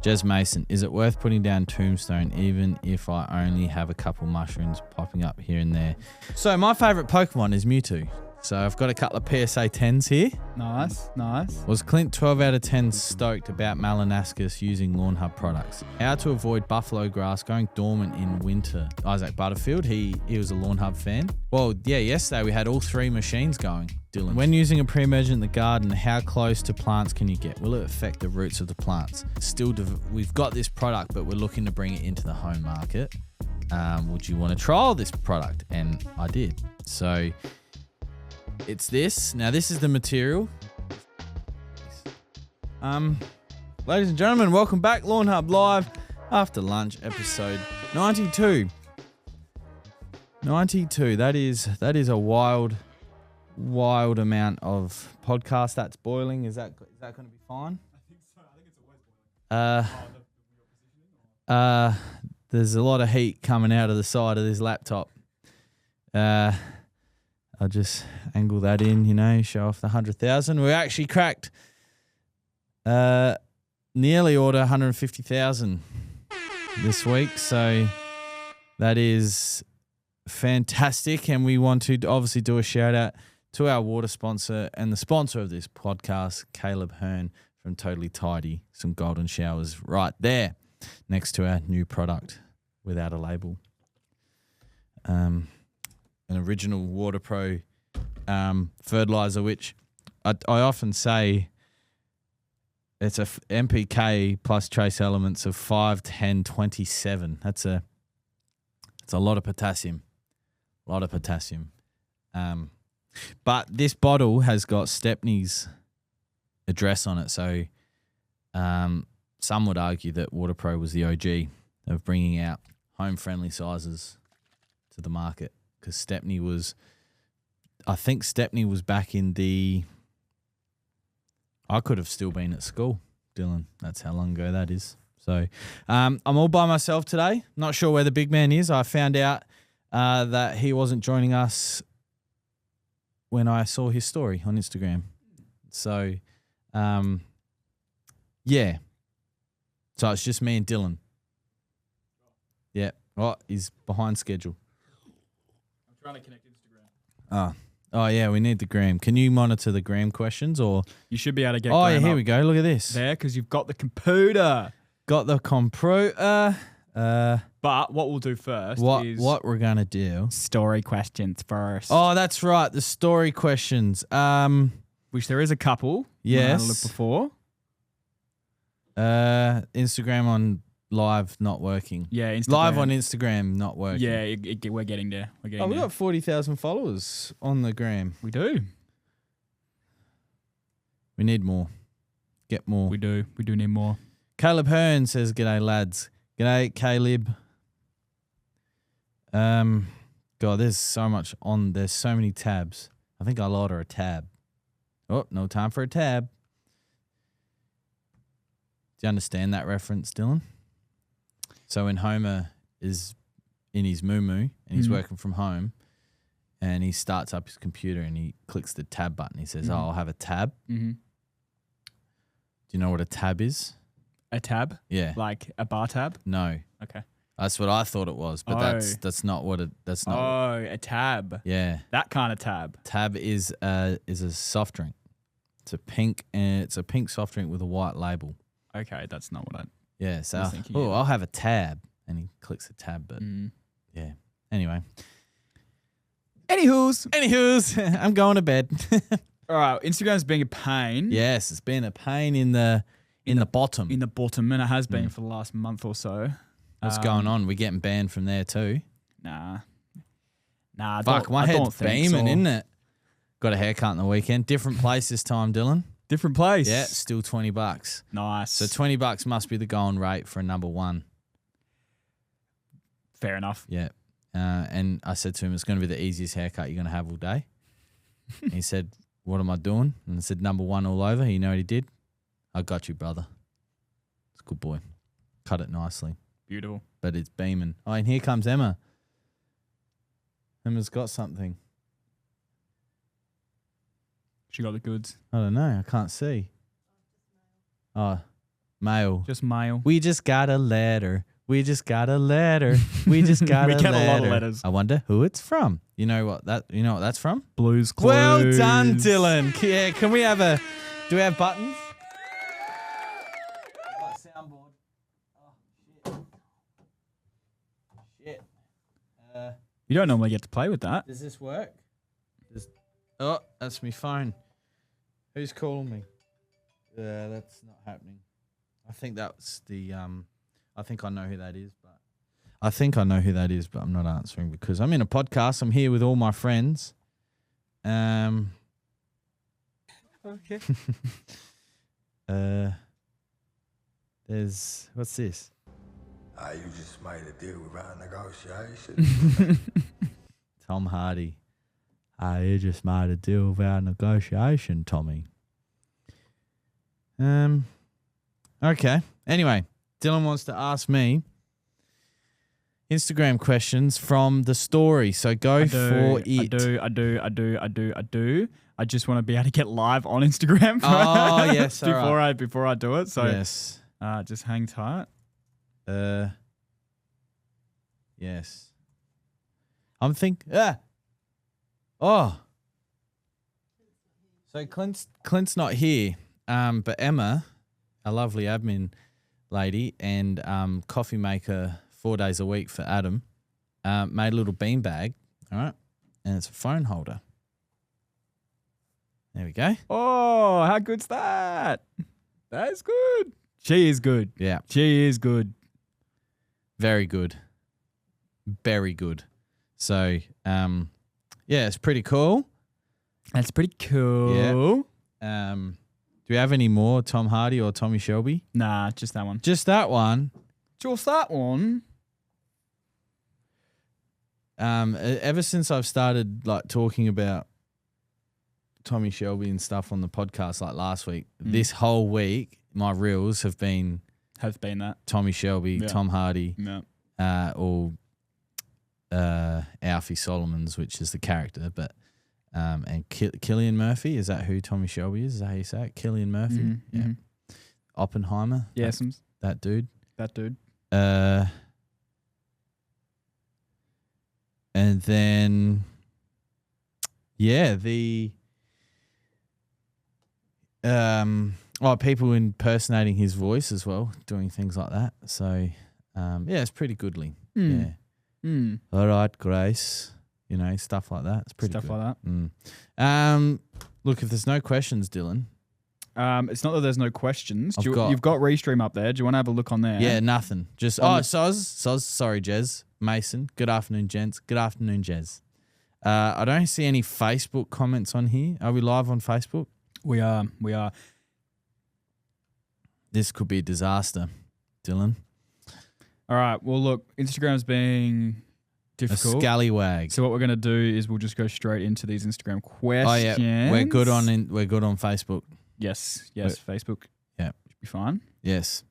Jez Mason, is it worth putting down Tombstone even if I only have a couple mushrooms popping up here and there? So my favourite Pokemon is Mewtwo. So I've got a couple of PSA 10s here. Nice. Was Clint 12 out of 10 stoked about Malinascus using Lawnhub products? How to avoid buffalo grass going dormant in winter? Isaac Butterfield, he was a Lawnhub fan. Well, yeah, yesterday we had all 3 machines going, Dylan. When using a pre-emergent in the garden, how close to plants can you get? Will it affect the roots of the plants? We've got this product, but we're looking to bring it into the home market. Would you want to trial this product? And I did. So it's this. Now this is the material. Ladies and gentlemen, welcome back. Lawnhub Live after lunch, episode 92. 92. That is a wild amount of podcast that's boiling. Is that going to be fine? I think so. I think it's always boiling. There's a lot of heat coming out of the side of this laptop. I'll just angle that in, show off the 100,000. We actually cracked nearly order 150,000 this week. So that is fantastic. And we want to obviously do a shout out to our water sponsor and the sponsor of this podcast, Caleb Hearn from Totally Tidy. Some golden showers right there next to our new product without a label. An original Water Pro fertilizer, which I often say it's a MPK plus trace elements of 5, 10, 27. That's a lot of potassium. But this bottle has got Stepney's address on it, so some would argue that Water Pro was the OG of bringing out home-friendly sizes to the market. Because Stepney was back in I could have still been at school, Dylan. That's how long ago that is. So I'm all by myself today. Not sure where the big man is. I found out that he wasn't joining us when I saw his story on Instagram. So, yeah. So it's just me and Dylan. Yeah. Oh, he's behind schedule. Trying to connect Instagram. Oh yeah, we need the gram. Can you monitor the gram questions or? You should be able to get. Oh yeah, here we go. Look at this. There, because you've got the computer. Got the computer. But what we'll do first is what we're gonna do. Story questions first. Oh, that's right. The story questions. Which there is a couple. Yes. I had a look before. Instagram on live not working. Yeah, Instagram. Live on Instagram not working. Yeah, we're getting there. We got 40,000 followers on the gram. We do. We need more. Get more. We do. We do need more. Caleb Hearn says, "G'day lads." G'day, Caleb. God, there's so much on. There's so many tabs. I think I'll order a tab. Oh, no time for a tab. Do you understand that reference, Dylan? So when Homer is in his moo-moo and he's working from home and he starts up his computer and he clicks the tab button, he says, I'll have a tab. Mm-hmm. Do you know what a tab is? A tab? Yeah. Like a bar tab? No. Okay. That's what I thought it was, but that's not what it. That's not. Oh, a tab. Yeah. That kind of tab. Tab is a soft drink. It's a pink soft drink with a white label. Okay, that's not what I. Yeah. So I'll have a tab, and he clicks the tab, but yeah. Anyway. Anywho's, I'm going to bed. All right, Instagram's being a pain. Yes, it's been a pain in the bottom. In the bottom, and it has been for the last month or so. What's going on? We're getting banned from there too. Nah. Fuck, my head's beaming, isn't it? Got a haircut in the weekend. Different place this time, Dylan. Different place? Yeah, still $20. Nice. So $20 must be the going rate for a number one. Fair enough. Yeah. And I said to him, it's going to be the easiest haircut you're going to have all day. He said, what am I doing? And I said, number one all over. You know what he did? I got you, brother. It's a good boy. Cut it nicely. Beautiful. But it's beaming. Oh, and here comes Emma. Emma's got something. She got the goods. I don't know. I can't see. Oh, Mail. Just mail. We just got a letter. We just got a letter. We just got We a get letter. a lot of letters. I wonder who it's from. You know what that's from? Blues Clues. Well done, Dylan. Yeah, can we have a... Do we have buttons? Soundboard. Oh, shit. You don't normally get to play with that. Does this work? Oh, that's my phone. Who's calling me? That's not happening. I think that's the... I think I know who that is, but... I'm not answering because I'm in a podcast. I'm here with all my friends. Okay. There's... What's this? You just made a deal without negotiation. Tom Hardy. You just made a deal without negotiation, Tommy. Okay. Anyway, Dylan wants to ask me Instagram questions from the story. So go for it. I do. I just want to be able to get live on Instagram. Oh, yes. Before I do it. So yes. Just hang tight. Yes. I'm thinking. Oh. So Clint's not here. But Emma, a lovely admin lady and coffee maker 4 days a week for Adam, made a little beanbag, all right, and it's a phone holder. There we go. Oh, how good's that? That's good. She is good. Yeah. She is good. Very good. Very good. So, yeah, it's pretty cool. That's pretty cool. Yeah. Do we have any more Tom Hardy or Tommy Shelby? Nah, just that one. Just that one. Just that one. Ever since I've started like talking about Tommy Shelby and stuff on the podcast, like last week, this whole week, my reels have been that Tommy Shelby, Tom Hardy, or Alfie Solomons, which is the character, but and Cillian Murphy, is that who Tommy Shelby is? Is that how you say it? Cillian Murphy, Oppenheimer, yes, that dude, and then people impersonating his voice as well, doing things like that. So it's pretty goodly. Yeah. All right, Grace. You know, stuff like that. It's pretty stuff good. like that. Look, if there's no questions, Dylan. It's not that there's no questions. You've got Restream up there. Do you want to have a look on there? Yeah, nothing. Just Soz. Sorry, Jez. Mason. Good afternoon, gents. Good afternoon, Jez. I don't see any Facebook comments on here. Are we live on Facebook? We are. This could be a disaster, Dylan. All right. Well, look, Instagram's being difficult. A scallywag. So what we're gonna do is we'll just go straight into these Instagram questions. Oh yeah, we're good on Facebook. Yes, Facebook. Yeah, should be fine. Yes.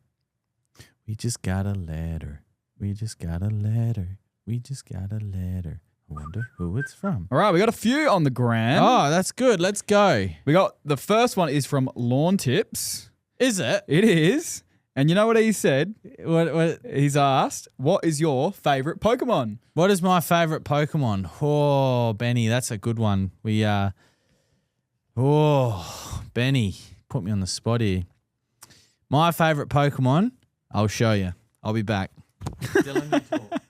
We just got a letter. We just got a letter. We just got a letter. I wonder who it's from. All right, we got a few on the gram. Oh, that's good. Let's go. We got the first one is from Lawn Tips. Is it? It is. And you know what he said? What? He's asked, what is your favourite Pokemon? What is my favourite Pokemon? Oh, Benny, that's a good one. Benny, put me on the spot here. My favourite Pokemon, I'll show you. I'll be back. Dylan, you talk.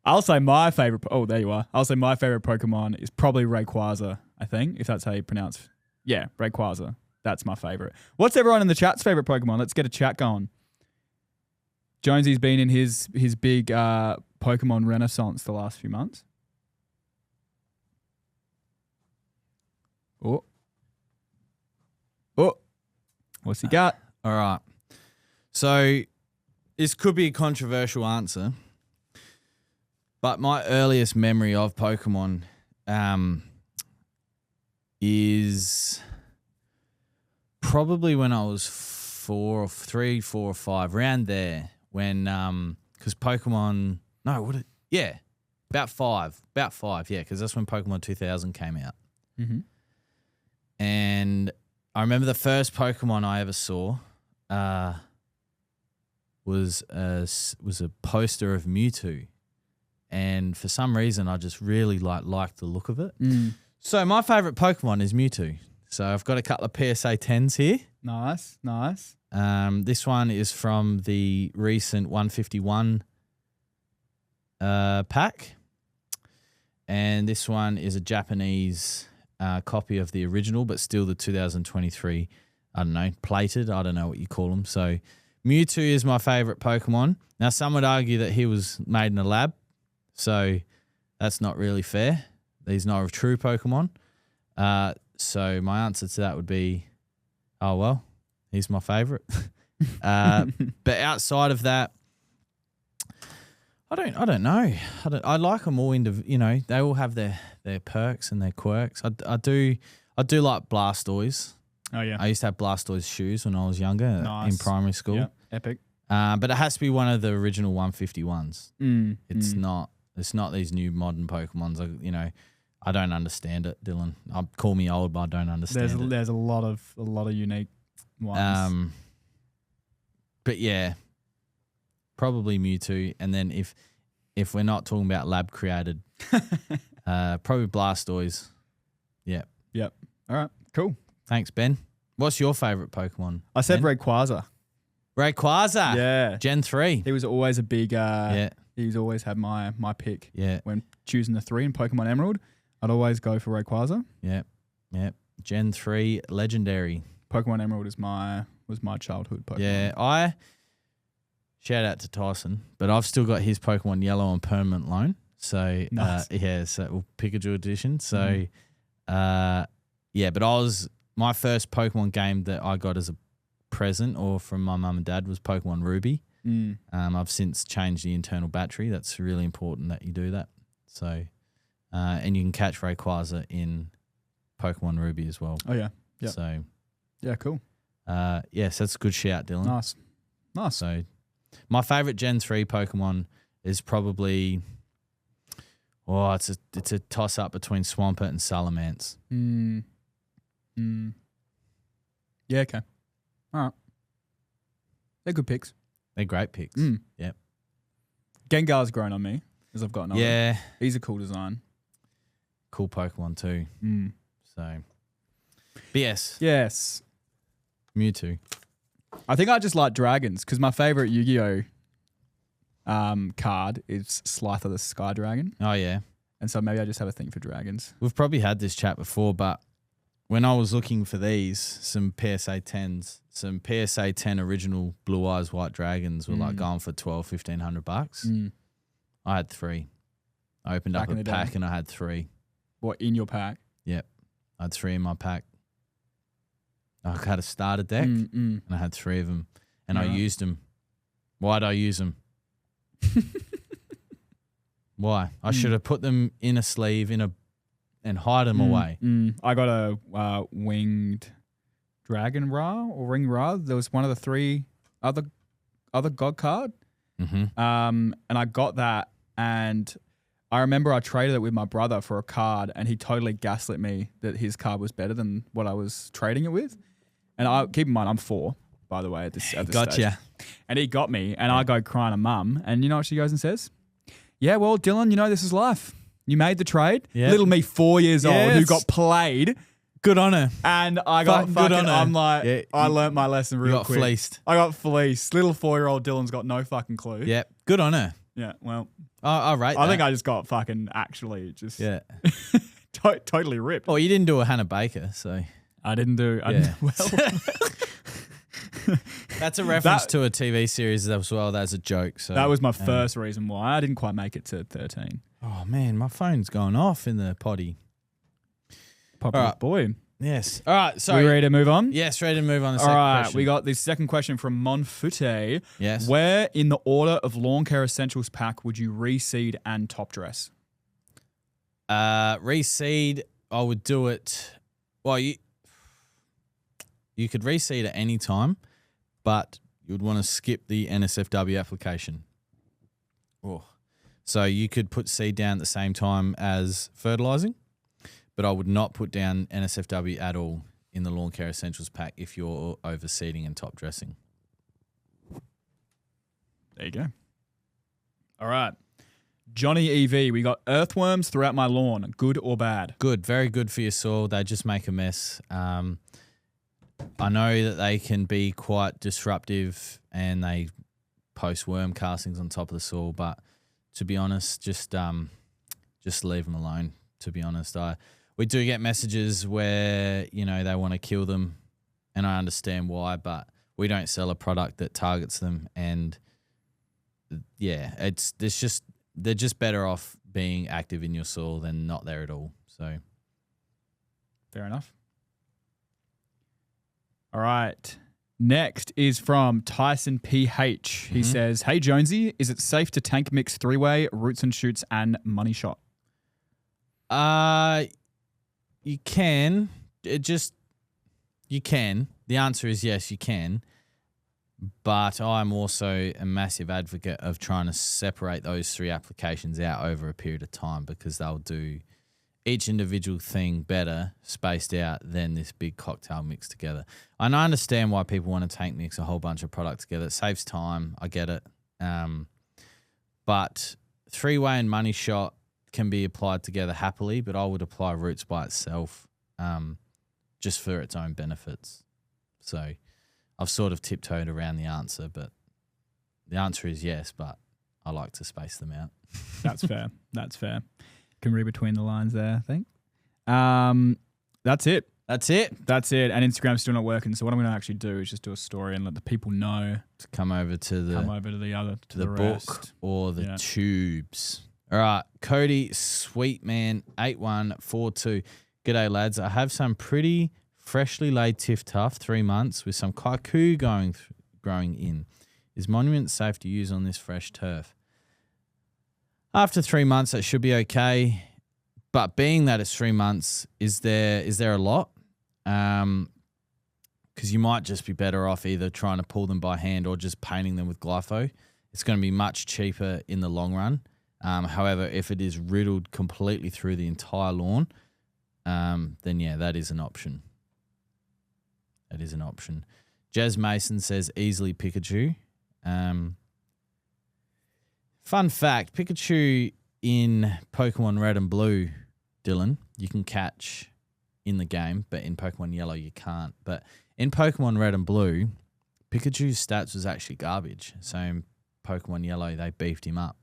I'll say my favourite. Oh, there you are. I'll say my favourite Pokemon is probably Rayquaza, I think, if that's how you pronounce. Yeah, Rayquaza. That's my favourite. What's everyone in the chat's favourite Pokemon? Let's get a chat going. Jonesy's been in his big Pokemon renaissance the last few months. Oh. What's he got? All right. So this could be a controversial answer, but my earliest memory of Pokemon is probably when I was 4 or 5, around there, when because Pokemon, about five, because that's when Pokemon 2000 came out. Mm-hmm. And I remember the first Pokemon I ever saw was a poster of Mewtwo, and for some reason I just really liked the look of it. So my favorite Pokemon is Mewtwo. So I've got a couple of PSA 10s here. Nice. This one is from the recent 151 pack, and this one is a Japanese copy of the original, but still the 2023. I don't know, plated. I don't know what you call them. So Mewtwo is my favorite Pokemon. Now, some would argue that he was made in a lab, so that's not really fair. He's not a true Pokemon. So my answer to that would be, oh, well, he's my favorite. But outside of that, I don't know. I like them all. They all have their perks and their quirks. I do like Blastoise. Oh yeah. I used to have Blastoise shoes when I was younger in primary school. Yeah, epic. But it has to be one of the original 151s. It's not these new modern Pokemons. I don't understand it, Dylan. Call me old, but I don't understand it. There's a lot of unique ones. But yeah, probably Mewtwo, and then if we're not talking about lab created, probably Blastoise. Yeah. Yep. All right. Cool. Thanks, Ben. What's your favorite Pokemon? I said Ben? Rayquaza. Rayquaza. Yeah. Gen 3. He was always a big. Yeah. He's always had my pick. Yeah. When choosing the 3 in Pokemon Emerald, I'd always go for Rayquaza. Yeah. Yeah. Gen 3 legendary. Pokemon Emerald was my childhood Pokemon. Yeah. Shout out to Tyson, but I've still got his Pokemon Yellow on permanent loan. So nice. So Pikachu edition. So but my first Pokemon game that I got as a present or from my mum and dad was Pokemon Ruby. I've since changed the internal battery. That's really important that you do that. So, and you can catch Rayquaza in Pokemon Ruby as well. Oh yeah. Yeah. So, yeah, cool. Yes, that's a good shout, Dylan. Nice. So, my favorite Gen 3 Pokemon is probably, it's a toss up between Swampert and Salamence. Yeah, okay. All right. They're good picks. They're great picks. Yep. Gengar's grown on me as I've gotten older. Yeah. He's a cool design. Cool Pokemon too. So, but yes. Yes. Mewtwo. I think I just like dragons because my favorite Yu-Gi-Oh card is Slifer the Sky Dragon. Oh, yeah. And so maybe I just have a thing for dragons. We've probably had this chat before, but when I was looking for some PSA 10s, some PSA 10 original Blue Eyes White Dragons were like going for $1,200-$1,500. I had 3. I opened up a pack and I had 3. What, in your pack? Yep. I had 3 in my pack. I had a starter deck and I had 3 of them and I used them. Why did I use them? Why? I should have put them in a sleeve and hide them away. I got a winged dragon Ra or ring Ra. There was one of the 3 other god card. And I got that, and I remember I traded it with my brother for a card, and he totally gaslit me that his card was better than what I was trading it with. And I keep in mind I'm 4, by the way, at this Gotcha. stage. And he got me, and I go crying to mum, and you know what she goes and says? Yeah, well, Dylan, this is life. You made the trade. Yep. Little me 4 years old who got played. Good on her. And I got Good fucking, on her. I'm like, Yeah, I learnt my lesson real quick. You got fleeced. I got fleeced. Little 4-year-old Dylan's got no fucking clue. Yep. Good on her. Yeah, well. I rate I that. think I just got fucking actually just totally ripped. Well, you didn't do a Hannah Baker, so. I didn't do well. That's a reference to a TV series as well. That's a joke. So that was my first reason why I didn't quite make it to 13. Oh, man, my phone's going off in the potty. Right. Boy. Yes. All right. Sorry. We ready to move on? Yes, ready to move on to the All second right. question. We got this second question from Monfute. Yes. Where in the order of lawn care essentials pack would you reseed and top dress? Reseed, I would do it. Well, you could reseed at any time, but you would want to skip the NSFW application. Oh. So you could put seed down at the same time as fertilizing, but I would not put down NSFW at all in the lawn care essentials pack if you're overseeding and top dressing. There you go. All right. Johnny EV, we got earthworms throughout my lawn. Good or bad? Good, very good for your soil. They just make a mess. I know that they can be quite disruptive and they post worm castings on top of the soil, but to be honest, just leave them alone, to be honest. We do get messages where, they want to kill them, and I understand why, but we don't sell a product that targets them, and they're just better off being active in your soil than not there at all. So, fair enough. All right. Next is from Tyson PH. He says, "Hey Jonesy, is it safe to tank mix 3-way, roots and shoots, and money shot?" You can. You can. The answer is yes, you can. But I'm also a massive advocate of trying to separate those 3 applications out over a period of time, because they'll do each individual thing better spaced out than this big cocktail mix together. And I understand why people want to tank mix a whole bunch of products together. It saves time. I get it. But 3-way and money shot can be applied together happily, but I would apply roots by itself just for its own benefits. So I've sort of tiptoed around the answer, but the answer is yes, but I like to space them out. That's fair. That's fair. Can read between the lines there, I think. That's it. That's it. That's it. And Instagram's still not working. So what I'm going to actually do is just do a story and let the people know To come over to the the book rest. or the tubes. All right, Cody Sweetman 8142. G'day lads. I have some pretty freshly laid Tiff Tuff, 3 months, with some kaiku growing in. Is Monument safe to use on this fresh turf? After 3 months, that should be okay. But being that it's 3 months, is there a lot? Because you might just be better off either trying to pull them by hand or just painting them with glypho. It's going to be much cheaper in the long run. However, if it is riddled completely through the entire lawn, then yeah, that is an option. That is an option. Jazz Mason says easily Pikachu. Fun fact, Pikachu in Pokemon Red and Blue, Dylan, you can catch in the game, but in Pokemon Yellow you can't. But in Pokemon Red and Blue, Pikachu's stats was actually garbage. So in Pokemon Yellow, they beefed him up.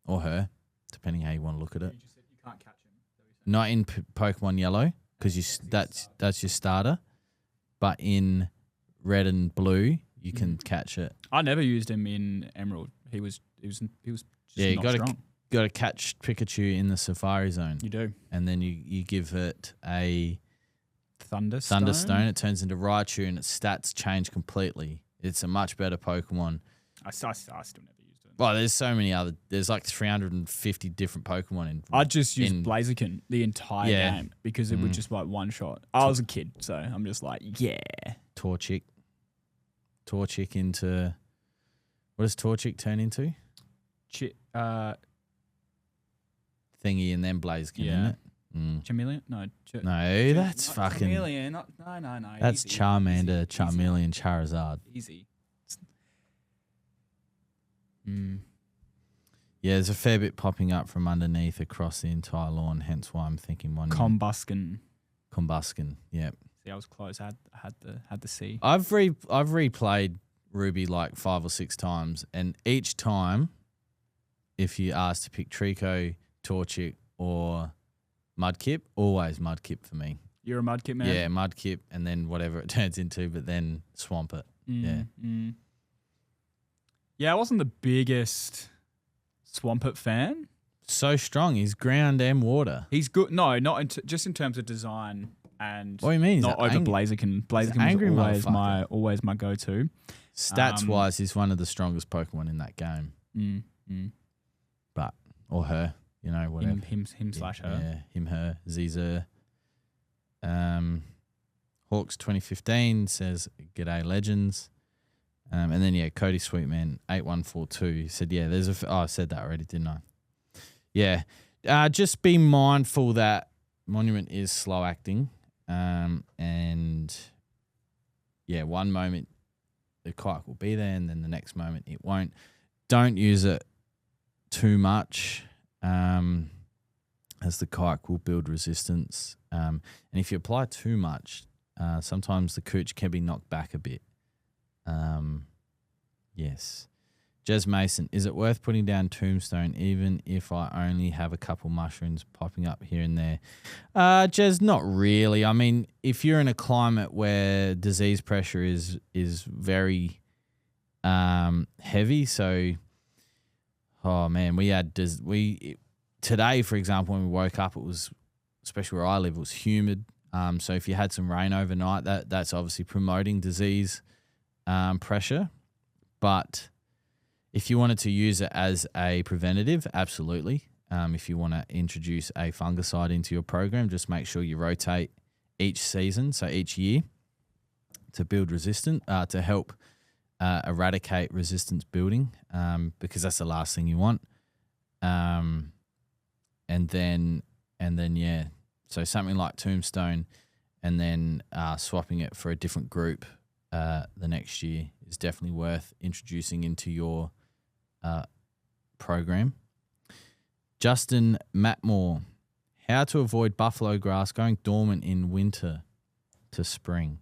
Or her, depending how you want to look at it. You just said you can't catch him. Not in Pokemon Yellow, because that's your starter. But in Red and Blue, you can catch it. I never used him in Emerald. He was just You not strong. got to catch Pikachu in the Safari Zone. You do. And then you give it a Thunderstone. It turns into Raichu, and its stats change completely. It's a much better Pokemon. I still never used it. Well, there's so many other. There's like 350 different Pokemon in. I just used Blaziken the entire game because it would just like one shot. I was a kid, so I'm just like, yeah. Torchic into. What does Torchic turn into? Thingy and then Blaziken, isn't it? Chameleon? No, that's fucking. Chameleon. No. That's easy. Charmander, Easy. Charmeleon, Charizard. Easy. Yeah, there's a fair bit popping up from underneath across the entire lawn, hence why I'm thinking one. Combuskin. Yep. See, I was close. I had the C. I've replayed Ruby like 5 or 6 times, and each time, if you ask to pick Trico, Torchic, or Mudkip, always Mudkip for me. You're a Mudkip man? Yeah, Mudkip, and then whatever it turns into, but then swamp it. Yeah, I wasn't the biggest Swampert fan. So strong. He's ground and water. He's good. No, not just in terms of design and What do you mean? not over Blaziken. Blaziken angry was always my go-to. Stats-wise, he's one of the strongest Pokemon in that game. But, or her, whatever. Him slash her. Yeah, him, her, Zizer. Hawks 2015 says, "G'day, legends." And then, Cody Sweetman 8142 said, I said that already, didn't I? Yeah. Just be mindful that Monument is slow acting. And, one moment the kite will be there and then the next moment it won't. don't use it too much, as the kike will build resistance. And if you apply too much, sometimes the cooch can be knocked back a bit. Yes. Jez Mason, is it worth putting down tombstone even if I only have a couple mushrooms popping up here and there? Jez, not really. I mean, if you're in a climate where disease pressure is very heavy, so oh man, today, for example, when we woke up, it was, especially where I live, it was humid. So if you had some rain overnight, that's obviously promoting disease pressure. But if you wanted to use it as a preventative, absolutely. If you want to introduce a fungicide into your program, just make sure you rotate each season, so each year, to build resistance, to help eradicate resistance building, because that's the last thing you want. And then yeah, so something like tombstone, and then swapping it for a different group the next year is definitely worth introducing into your program. Justin Matmore, how to avoid buffalo grass going dormant in winter to spring?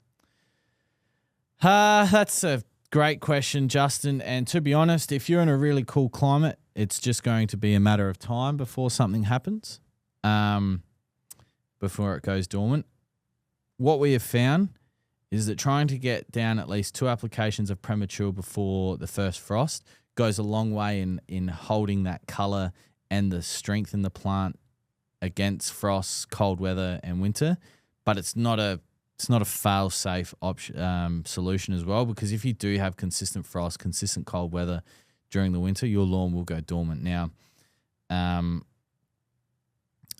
That's a great question, Justin. And to be honest, if you're in a really cool climate, it's just going to be a matter of time before something happens, before it goes dormant. What we have found is that trying to get down at least 2 applications of premature before the first frost goes a long way in holding that colour and the strength in the plant against frost, cold weather, and winter. But it's not a fail-safe option solution as well, because if you do have consistent frost, consistent cold weather during the winter, your lawn will go dormant. Now,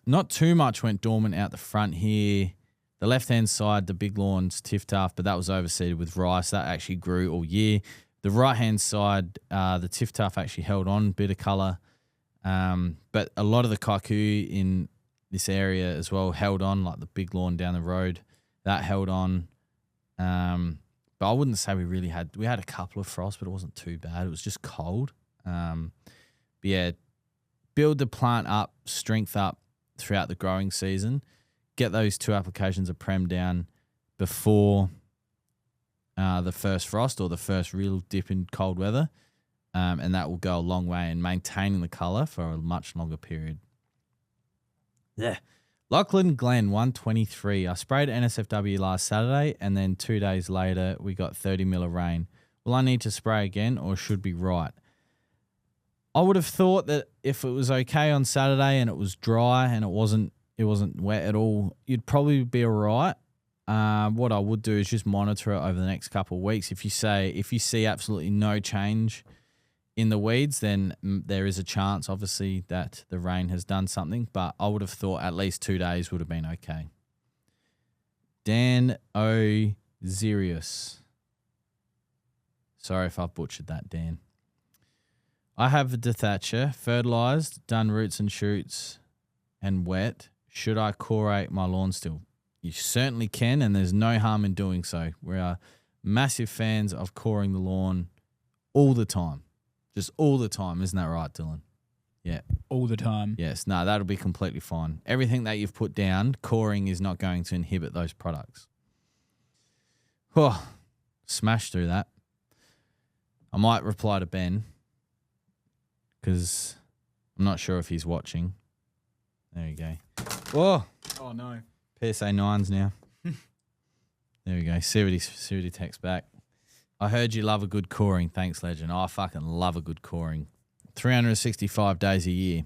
not too much went dormant out the front here. The left-hand side, the big lawn's tiff-tuff, but that was overseeded with rice. That actually grew all year. The right-hand side, the tiff-tuff actually held on a bit of colour. But a lot of the kaiku in this area as well held on, like the big lawn down the road. That held on. But I wouldn't say we had a couple of frosts, but it wasn't too bad. It was just cold. But yeah, build the plant up, strength up throughout the growing season. Get those 2 applications of Prem down before the first frost or the first real dip in cold weather. And that will go a long way in maintaining the colour for a much longer period. Yeah. Lachlan Glen, 123. I sprayed NSFW last Saturday, and then 2 days later we got 30 mil of rain. Will I need to spray again, or should be right? I would have thought that if it was okay on Saturday and it was dry and it wasn't wet at all, you'd probably be all right. What I would do is just monitor it over the next couple of weeks. If you see absolutely no change in the weeds, then there is a chance, obviously, that the rain has done something. But I would have thought at least 2 days would have been okay. Dan O'Zerius. Sorry if I've butchered that, Dan. I have a dethatcher, fertilised, done roots and shoots, and wet. Should I corate my lawn still? You certainly can, and there's no harm in doing so. We are massive fans of coring the lawn all the time. Just all the time. Isn't that right, Dylan? Yeah. All the time. Yes. No, that'll be completely fine. Everything that you've put down, coring is not going to inhibit those products. Oh, smash through that. I might reply to Ben because I'm not sure if he's watching. There you go. Whoa. Oh, no. PSA 9s now. There we go. See what he texts back. I heard you love a good coring. Thanks, legend. I fucking love a good coring. 365 days a year.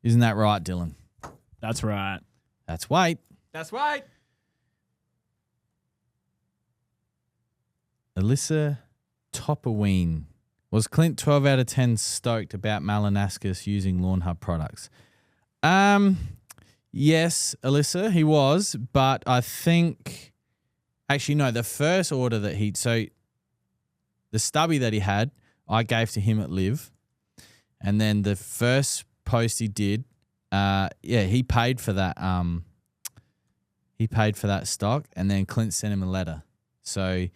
Isn't that right, Dylan? That's right. That's right. That's right. Alyssa Topperween. Was Clint 12 out of 10 stoked about Malinascus using Lawnhub products? Yes, Alyssa, he was, but I think... Actually, no, the first order that the stubby that he had, I gave to him at Live. And then the first post he did, he paid for that. He paid for that stock, and then Clint sent him a letter. So,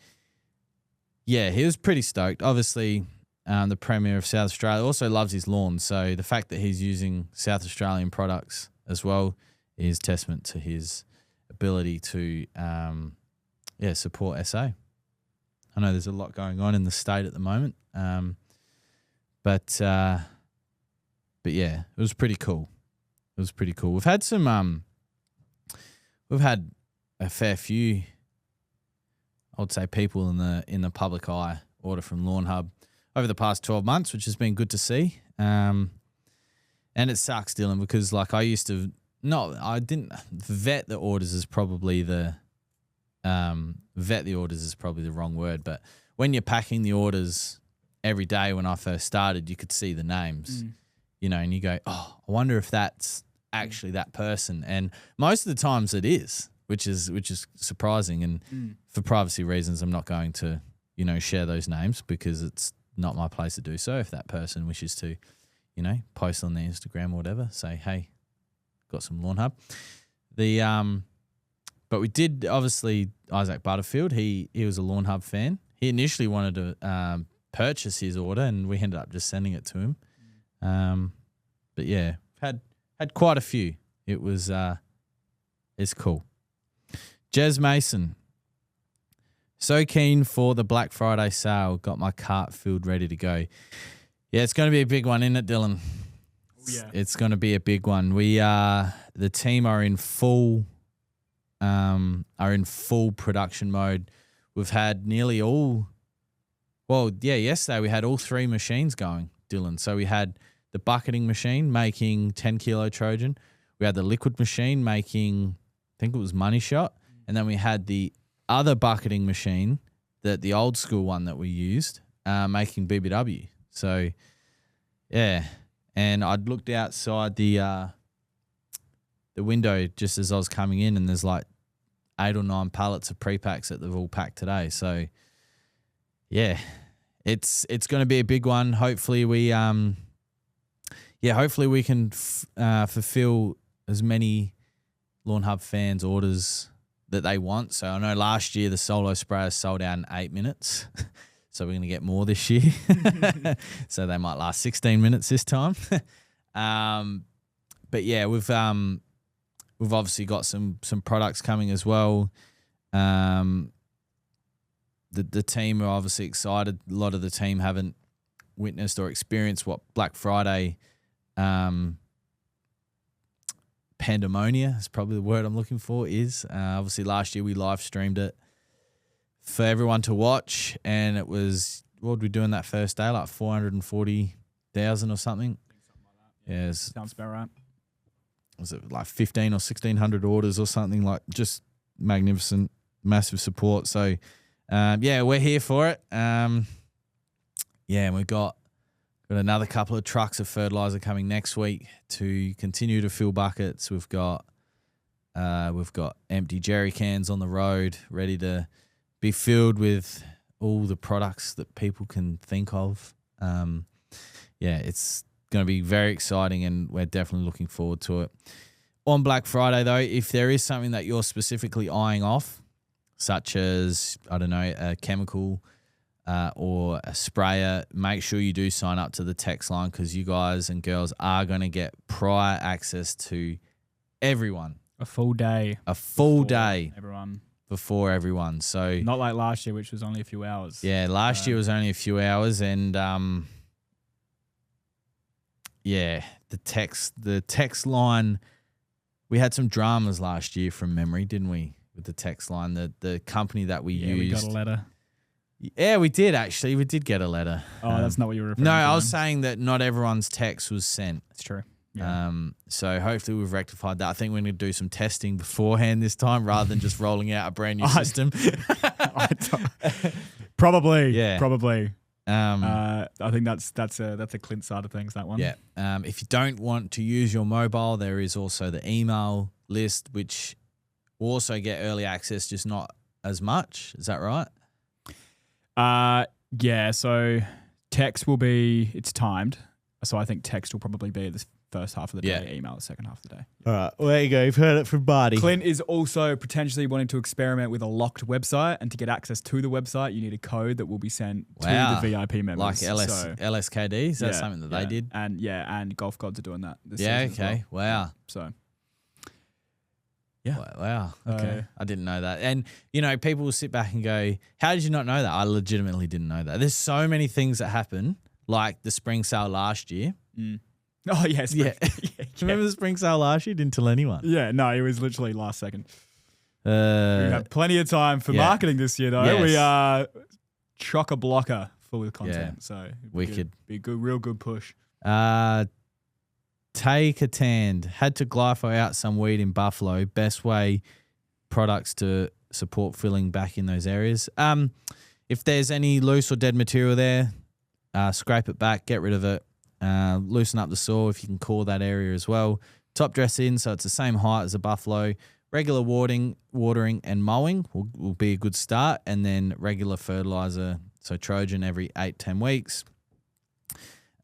yeah, he was pretty stoked. Obviously, the Premier of South Australia, also loves his lawn. So the fact that he's using South Australian products as well is testament to his ability to support SA. I know there's a lot going on in the state at the moment, but yeah, it was pretty cool. It was pretty cool. We've had a fair few, I would say, people in the public eye order from Lawnhub over the past 12 months, which has been good to see. And it sucks, Dylan, because like I didn't vet the orders is probably the wrong word, but when you're packing the orders every day when I first started, you could see the names, and you go, oh, I wonder if that's actually that person. And most of the times it is, which is surprising. And for privacy reasons, I'm not going to, share those names because it's not my place to do so. If that person wishes to, post on their Instagram or whatever, say, hey, got some Lawnhub. But we did, obviously, Isaac Butterfield, he was a Lawnhub fan. He initially wanted to purchase his order and we ended up just sending it to him. But yeah, had quite a few. It was, it's cool. Jez Mason, so keen for the Black Friday sale. Got my cart filled, ready to go. Yeah, it's going to be a big one, isn't it, Dylan? Yeah. It's going to be a big one. The team are in full production mode. We've had nearly yesterday we had all three machines going, Dylan. So we had the bucketing machine making 10 kilo Trojan. We had the liquid machine making, I think it was Money Shot. And then we had the other bucketing machine, the old school one that we used, making BBW. So, yeah. And I'd looked outside the window just as I was coming in, and there's like 8 or 9 pallets of pre-packs that they've all packed today. So, yeah, it's going to be a big one. Hopefully we can fulfill as many Lawnhub fans' orders that they want. So I know last year the solo sprayers sold out in 8 minutes. So we're going to get more this year. So they might last 16 minutes this time. But yeah, we've obviously got some products coming as well. The team are obviously excited. A lot of the team haven't witnessed or experienced what Black Friday pandemonium is probably the word I'm looking for is. Obviously last year we live streamed it for everyone to watch, and it was, what did we do in that first day? Like 440,000 or something. Yeah, Sounds about right. Was it like 15 or 1,600 orders or something? Like just magnificent, massive support. So, we're here for it. And we've got another couple of trucks of fertilizer coming next week to continue to fill buckets. We've got empty jerry cans on the road ready to be filled with all the products that people can think of. It's going to be very exciting, and we're definitely looking forward to it. On Black Friday, though, if there is something that you're specifically eyeing off, such as, I don't know, a chemical or a sprayer, make sure you do sign up to the text line, because you guys and girls are going to get prior access to everyone. A full day. Everyone. Before everyone. So not like last year, which was only a few hours. Yeah, last year was only a few hours, and the text line, we had some dramas last year from memory, didn't we? With the text line, the company that we used. We got a letter. Yeah, we did actually. We did get a letter. Oh, that's not what you were referring to. No, I was saying that not everyone's text was sent. It's true. Yeah. So hopefully we've rectified that. I think we're going to do some testing beforehand this time rather than just rolling out a brand new system. Probably. Yeah. Probably. I think that's a Clint side of things, that one. Yeah. If you don't want to use your mobile, there is also the email list, which will also get early access, just not as much. Is that right? Yeah. So text it's timed. So I think text will probably be the first half of the day, email the second half of the day. All right, well, there you go. You've heard it from Barty. Clint is also potentially wanting to experiment with a locked website, and to get access to the website, you need a code that will be sent to the VIP members. Like LSKD? Is that something that they did? And Golf Gods are doing that this Yeah, season okay. as well. Wow. So, yeah. Wow. Okay. I didn't know that. And, you know, people will sit back and go, how did you not know that? I legitimately didn't know that. There's so many things that happen, like the spring sale last year. Oh, yes. Yeah. Remember the spring sale last year? Didn't tell anyone. Yeah, no, it was literally last second. We have plenty of time for marketing this year, though. Yes. We are chock-a-blocker full of content. So wicked. Be a good, real good push. Take a tand. Had to glypho out some weed in Buffalo. Best way products to support filling back in those areas. If there's any loose or dead material there, scrape it back, get rid of it. Loosen up the soil if you can core that area as well. Top dress in so it's the same height as a buffalo. Regular watering and mowing will be a good start, and then regular fertilizer, so Trojan every 8-10 weeks.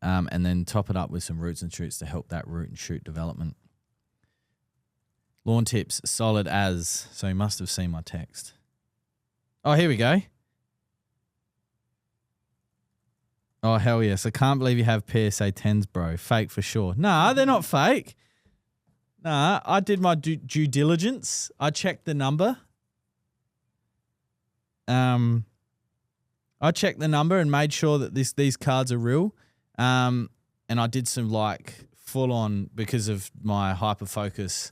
And then top it up with some roots and shoots to help that root and shoot development. Lawn tips, solid as. So you must have seen my text. Oh, here we go. Oh, hell yes. I can't believe you have PSA 10s, bro. Fake for sure. Nah, they're not fake. Nah, I did my due diligence. I checked the number. I checked the number and made sure that these cards are real. And I did some like full on, because of my hyperfocus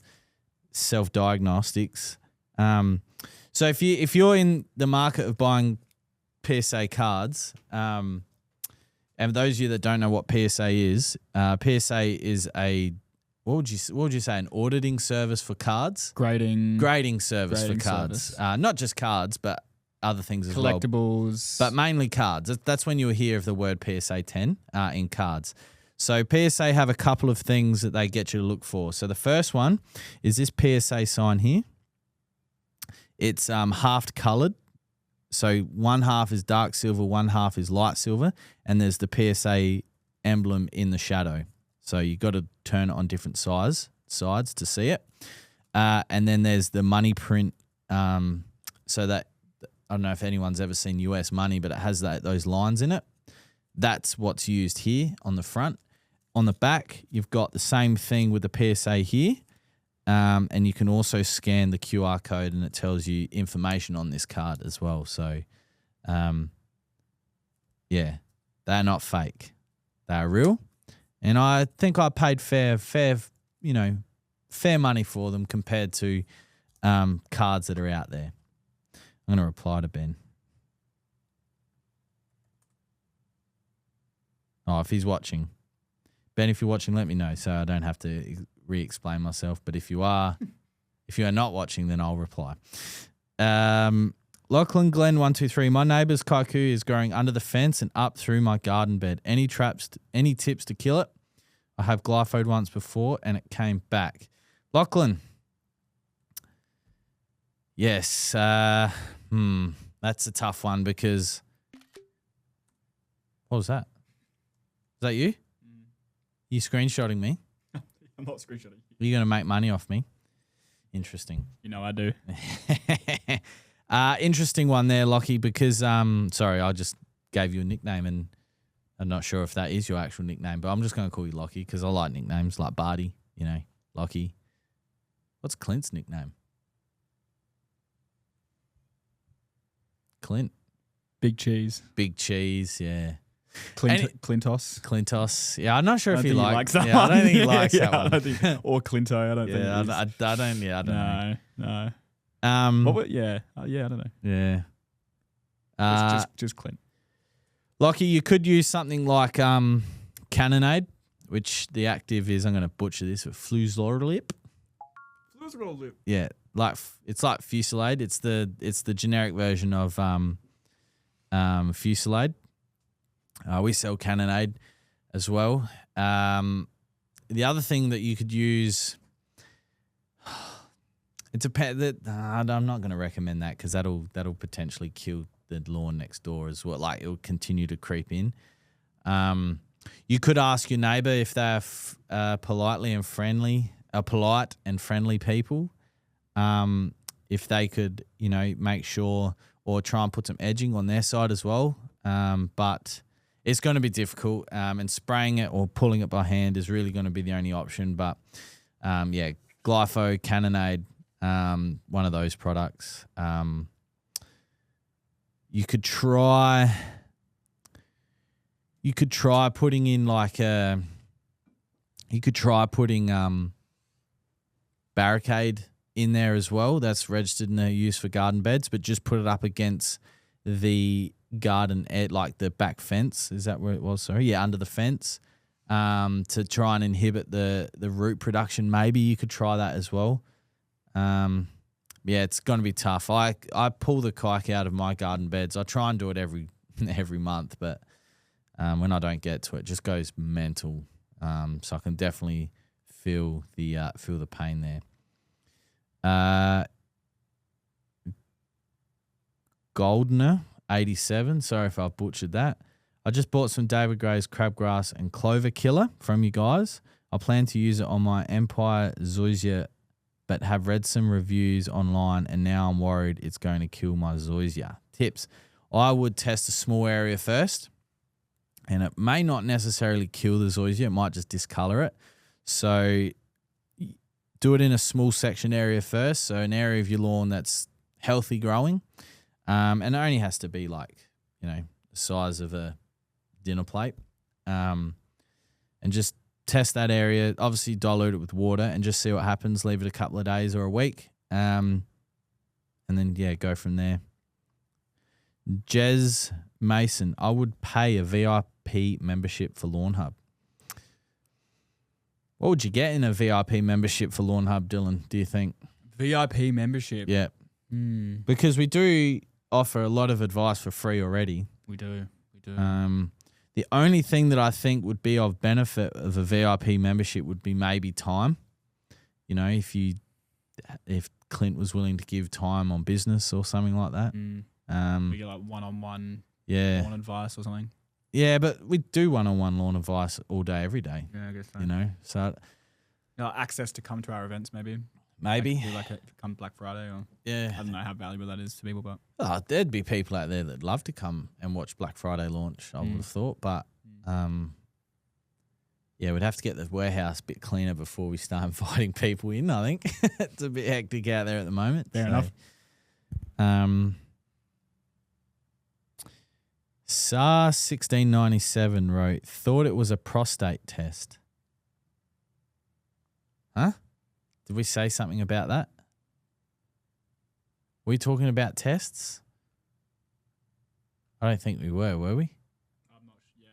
self-diagnostics. So if you're in the market of buying PSA cards, and those of you that don't know what PSA is a what would you say, an auditing service for cards? Grading service for cards. Not just cards, but other things as well. Collectibles. But mainly cards. That's when you'll hear of the word PSA 10 in cards. So PSA have a couple of things that they get you to look for. So the first one is this PSA sign here. It's half colored. So one half is dark silver, one half is light silver, and there's the PSA emblem in the shadow. So you got to turn it on different sides to see it. And then there's the money print. So that, I don't know if anyone's ever seen US money, but it has those lines in it. That's what's used here on the front. On the back, you've got the same thing with the PSA here. And you can also scan the QR code and it tells you information on this card as well. So, yeah, they're not fake. They're real. And I think I paid fair money for them compared to cards that are out there. I'm going to reply to Ben. Oh, if he's watching. Ben, if you're watching, let me know so I don't have to re-explain myself. But if you are not watching, then I'll reply. Lachlan Glenn 123. My neighbour's kaiku is growing under the fence and up through my garden bed. Any tips to kill it? I have glyphoed once before and it came back. Lachlan. Yes. That's a tough one because what was that? Is that you? You screenshotting me? I'm not screenshotting. Are you going to make money off me? Interesting. You know I do. Interesting one there, Lockie, because, sorry, I just gave you a nickname and I'm not sure if that is your actual nickname, but I'm just going to call you Lockie because I like nicknames like Barty, Lockie. What's Clint's nickname? Clint. Big Cheese. Big Cheese, yeah. Clintos. Yeah, I'm not sure if he likes that one. one. I don't think he likes that one. Or Clinto. I don't think. I don't know. No. I don't know. Yeah. Just Clint. Lockie, you could use something like Cannonade, which the active is, I'm going to butcher this, with Fluzlorlip. Yeah, it's like Fusillade. It's the generic version of Fusillade. We sell Cannonade as well. The other thing that you could use, it's I'm not going to recommend that because that'll potentially kill the lawn next door as well. Like it'll continue to creep in. You could ask your neighbour if they're polite and friendly people, if they could, make sure or try and put some edging on their side as well. But it's going to be difficult, and spraying it or pulling it by hand is really going to be the only option. But, Glypho, Cannonade, one of those products. You could try putting in Barricade in there as well. That's registered in their use for garden beds, but just put it up against the garden like the back fence. Is that where it was? Sorry. Yeah, under the fence, to try and inhibit the root production. Maybe you could try that as well. It's going to be tough. I pull the kike out of my garden beds. I try and do it every month, but when I don't get to it, it just goes mental. So I can definitely feel the pain there. Goldner 87. Sorry if I butchered that. I just bought some David Gray's crabgrass and clover killer from you guys. I plan to use it on my Empire zoysia, but have read some reviews online and now I'm worried it's going to kill my zoysia. Tips. I would test a small area first, and it may not necessarily kill the zoysia. It might just discolor it. So do it in a small section area first, so an area of your lawn that's healthy growing, and it only has to be the size of a dinner plate, and just test that area. Obviously dilute it with water and just see what happens. Leave it a couple of days or a week, and then go from there. Jez Mason, I would pay a VIP membership for Lawnhub. What would you get in a VIP membership for Lawnhub, Dylan, do you think? VIP membership? Yeah. Because we do offer a lot of advice for free already. We do. The only thing that I think would be of benefit of a VIP membership would be maybe time. If Clint was willing to give time on business or something like that. We get like one-on-one lawn advice or something. Yeah, but we do one-on-one lawn advice all day, every day. Yeah, I guess so. So access to come to our events, maybe. Come Black Friday, or I don't know how valuable that is to people, but there'd be people out there that'd love to come and watch Black Friday launch. I would have thought, but we'd have to get the warehouse a bit cleaner before we start inviting people in. I think it's a bit hectic out there at the moment. Fair enough. SAR 1697 wrote, thought it was a prostate test. Huh? Did we say something about that? Were we talking about tests? I don't think we were we? I'm not sure. Yeah.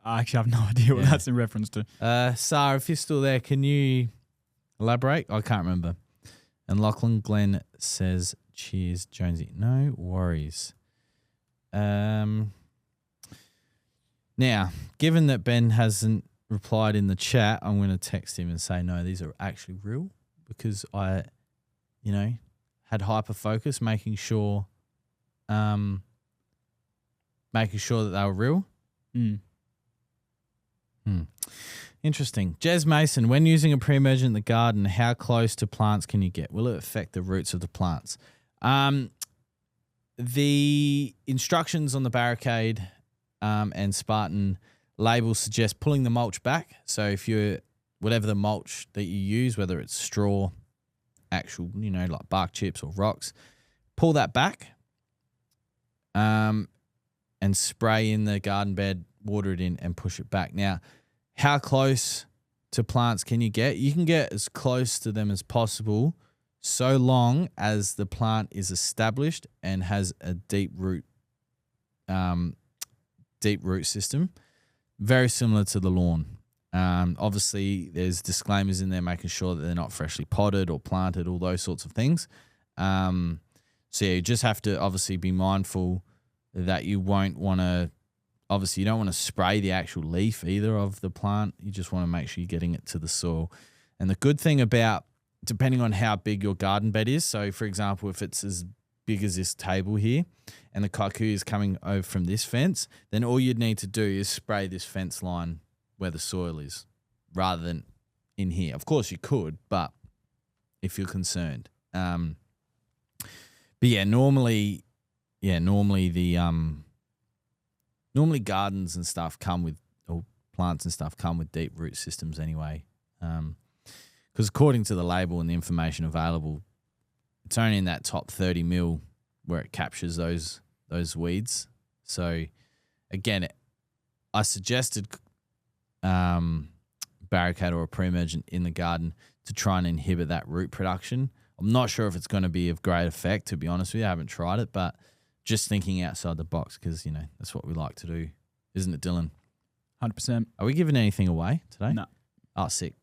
I actually have no idea what that's in reference to. Sarah, if you're still there, can you elaborate? I can't remember. And Lachlan Glenn says, cheers, Jonesy. No worries. Now, given that Ben hasn't replied in the chat, I'm going to text him and say, no, these are actually real, because I, had hyper focus, making sure that they were real. Interesting. Jez Mason, when using a pre-emergent in the garden, how close to plants can you get? Will it affect the roots of the plants? The instructions on the Barricade and Spartan labels suggest pulling the mulch back. So if whatever the mulch that you use, whether it's straw, actual, like bark chips or rocks, pull that back and spray in the garden bed, water it in and push it back. Now, how close to plants can you get? You can get as close to them as possible, so long as the plant is established and has a deep root system, very similar to the lawn. Obviously, there's disclaimers in there making sure that they're not freshly potted or planted, all those sorts of things. You just have to obviously be mindful that you won't want to, obviously you don't want to spray the actual leaf either of the plant. You just want to make sure you're getting it to the soil. And the good thing about, depending on how big your garden bed is, so for example, if it's as big as this table here and the kikuyu is coming over from this fence, then all you'd need to do is spray this fence line, where the soil is rather than in here. Of course you could, but if you're concerned. But yeah, normally gardens and stuff come with, or plants and stuff come with deep root systems anyway. Because according to the label and the information available, it's only in that top 30 mil where it captures those weeds. So again, I suggested barricade or a pre-emergent in the garden to try and inhibit that root production. I'm not sure if it's going to be of great effect, to be honest with you. I haven't tried it, but just thinking outside the box because, you know, that's what we like to do. Isn't it, Dylan? 100%. Are we giving anything away today? No. Oh, sick.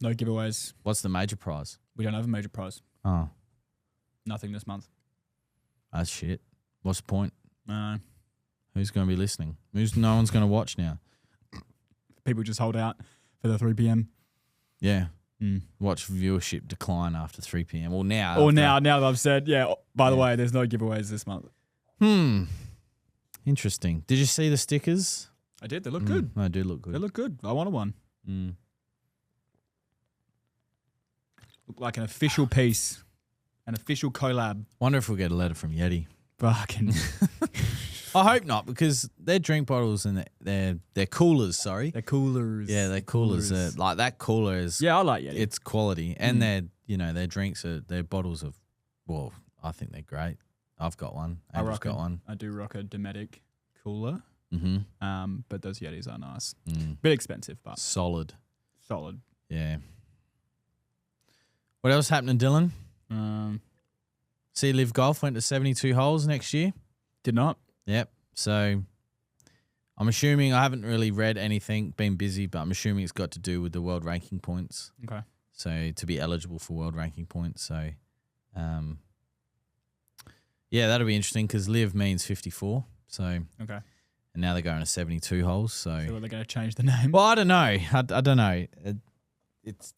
No giveaways. What's the major prize? We don't have a major prize. Oh, Nothing this month. that's shit. What's the point? No. Who's going to be listening? No one's going to watch now. People just hold out for the 3 p.m. Yeah. Mm. Watch viewership decline after 3 p.m. Well, now. Or now that I've said, by the way, there's no giveaways this month. Interesting. Did you see the stickers? I did. They look good. They do look good. They look good. I wanted one. Mm. Look like an official piece. An official collab. Wonder if we'll get a letter from Yeti. Fucking. I hope not, because they're drink bottles and they're coolers. Sorry, They're coolers. yeah, they're coolers. Like that cooler is. Yeah, I like Yeti. It's quality, and their drinks are their bottles of. Well, I think they're great. I've got one. Angel's got one. I do rock a Dometic cooler. Mm-hmm. But those Yetis are nice. Mm. Bit expensive, but Solid. solid. Yeah. What else happening, Dylan? See, Live Golf went to 72 holes next year. Did not. Yep. So I'm assuming, I haven't really read anything, been busy, but I'm assuming it's got to do with the world ranking points. Okay. So to be eligible for world ranking points. So, yeah, that'll be interesting because Live means 54. So, Okay. and now they're going to 72 holes. So, So are they going to change the name? well, I don't know. I don't know. It's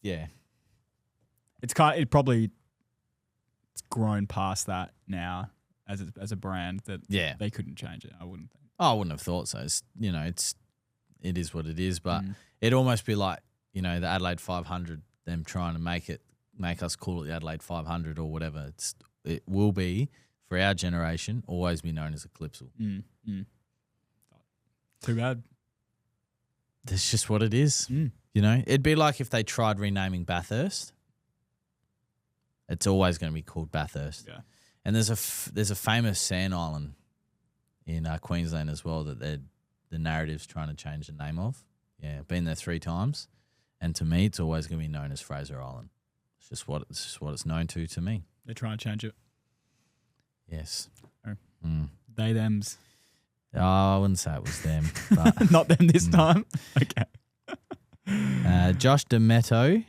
It's grown past that now as a brand that Yeah. they couldn't change it. I wouldn't think. I wouldn't have thought so. It is what it is, but it'd almost be like, you know, the Adelaide 500, them trying to make us call it the Adelaide 500 or whatever. It will be, for our generation, always be known as Eclipsal. Too bad. That's just what it is. You know, it'd be like if they tried renaming Bathurst. It's always going to be called Bathurst. Yeah. And there's a famous sand island in Queensland as well that the narrative's trying to change the name of. Yeah, been there 3 times, and to me, it's always going to be known as Fraser Island. It's just what it's known to me. They're trying to change it. Yes. They, thems. Oh, I wouldn't say it was them, but Not them this time. Okay. Josh Demetto.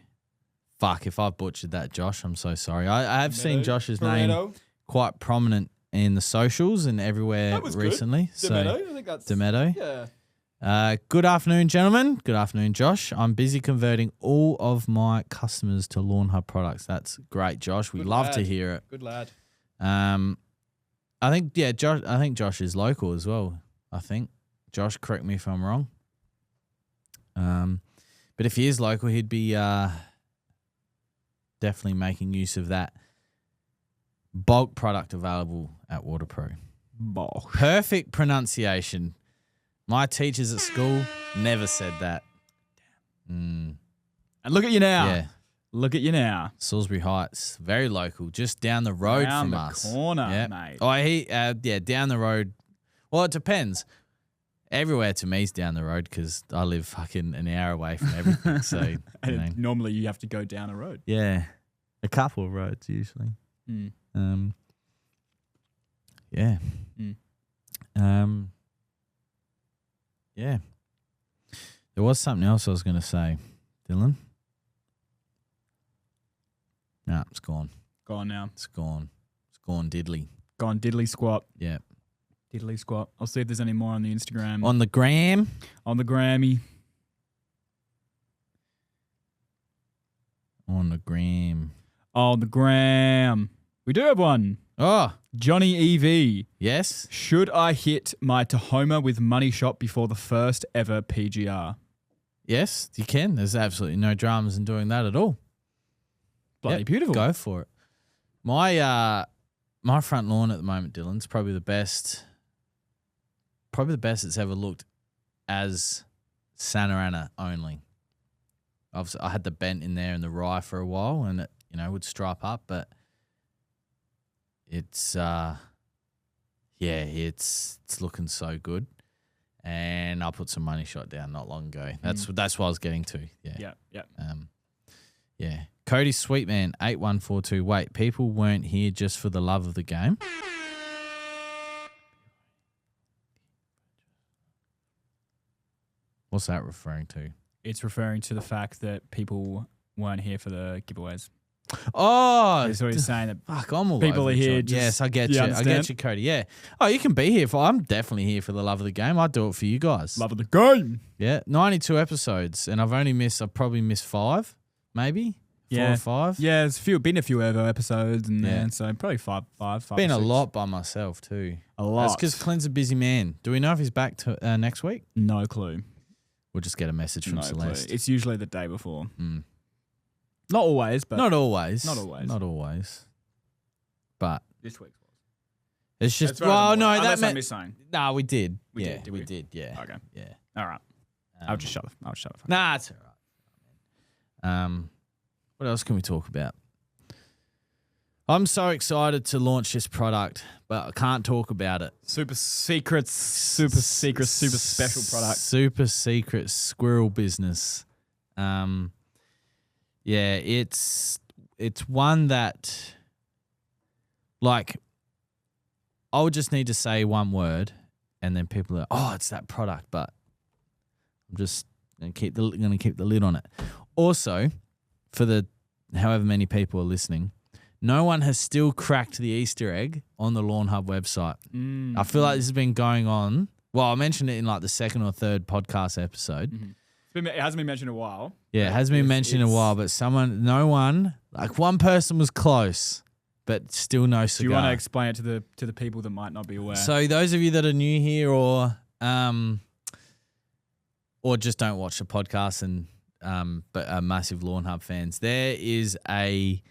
Fuck, if I butchered that, Josh, I'm so sorry. I have seen Josh's name quite prominent in the socials and everywhere recently. So I think that's Demetto. Yeah. Good afternoon, gentlemen. Good afternoon, Josh. I'm busy converting all of my customers to Lawnhub products. That's great, Josh. We love to hear it. Good lad. I think Josh. I think Josh is local as well. I think Josh. Correct me if I'm wrong. But if he is local, he'd be definitely making use of that bulk product available at Waterpro. Bulk. Perfect pronunciation. My teachers at school never said that. And look at you now. Yeah. Look at you now. Salisbury Heights, very local, just down the road Around from the us. corner, mate. Oh, down the road. Well, it depends. Everywhere to me is down the road because I live fucking an hour away from everything. So you know. Normally you have to go down a road. Yeah, a couple of roads usually. Yeah. Yeah. There was something else I was going to say, Dylan. No, it's gone. Gone now. It's gone. It's gone diddly. Gone diddly squat. Yeah. Diddly squat. I'll see if there's any more on the Instagram. On the gram. On the Grammy. On the gram. On the gram. We do have one. Oh, Johnny EV. yes. Should I hit my Tahoma with Money Shot before the first ever PGR? Yes, you can. There's absolutely no dramas in doing that at all. Bloody Yep, beautiful. Go for it. My front lawn at the moment, Dylan's probably the best it's ever looked as Santa Ana only. Obviously, I had the bent in there and the rye for a while, and it would stripe up, but it's it's looking so good. And I put some money shot down not long ago. That's what I was getting to. Yeah. Yeah. Cody Sweetman 8142. Wait, people weren't here just for the love of the game. What's that referring to? It's referring to the fact that people weren't here for the giveaways. Oh, That's what he's saying. That fuck, I'm all people over are the here. joint. Yes, I get you. I get you, Cody. Yeah. Oh, you can be here I'm definitely here for the love of the game. I'd do it for you guys. Love of the game. Yeah. 92 episodes, and I've probably missed 5, maybe 4 or 5. Yeah, there's been a few Evo episodes, and so probably five. Been or a 6. lot by myself too. A lot. That's because Clint's a busy man. Do we know if he's back to next week? No clue. We'll just get a message from Celeste. Clue. It's usually the day before. Mm. Not always, but Not always. Not always. But this week's was. it's just Unless I missed something. No, we did. We yeah, did we we? did. Yeah. Okay. Yeah. All right. I'll just shut the fuck. Nah, it's all right. What else can we talk about? I'm so excited to launch this product, but I can't talk about it. Super secret, super special product. Super secret squirrel business. Yeah, it's one that, like, I'll just need to say one word, and then people are, oh, it's that product. But I'm just gonna keep the lid on it. Also, for the however many people are listening, no one has still cracked the Easter egg on the Lawnhub website. I feel like this has been going on. Well, I mentioned it in like the second or third podcast episode. Mm-hmm. It hasn't been mentioned in a while. Yeah, it hasn't been mentioned in a while, but one person was close, but still no cigar. Do you want to explain it to the people that might not be aware? So those of you that are new here or just don't watch the podcast and but are massive Lawnhub fans, there is a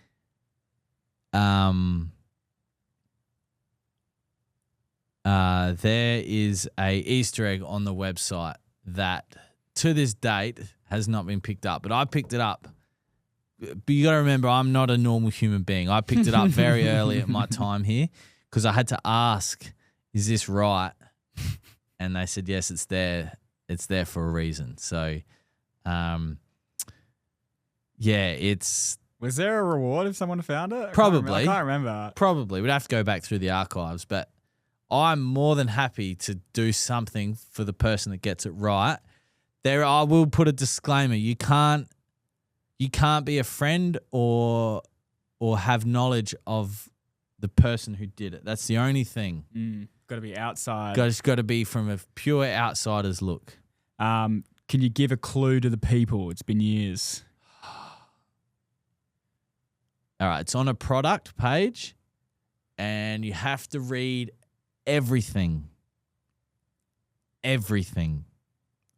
Easter egg on the website that to this date has not been picked up, but I picked it up. But you got to remember, I'm not a normal human being. I picked it up very early at my time here because I had to ask, is this right? And they said, yes, it's there. It's there for a reason. So, Was there a reward if someone found it? Probably. I can't remember. Probably. We'd have to go back through the archives, but I'm more than happy to do something for the person that gets it right. I will put a disclaimer. You can't be a friend or have knowledge of the person who did it. That's the only thing. Got to be outside. It's got to be from a pure outsider's look. Can you give a clue to the people? It's been years. All right, it's on a product page, and you have to read everything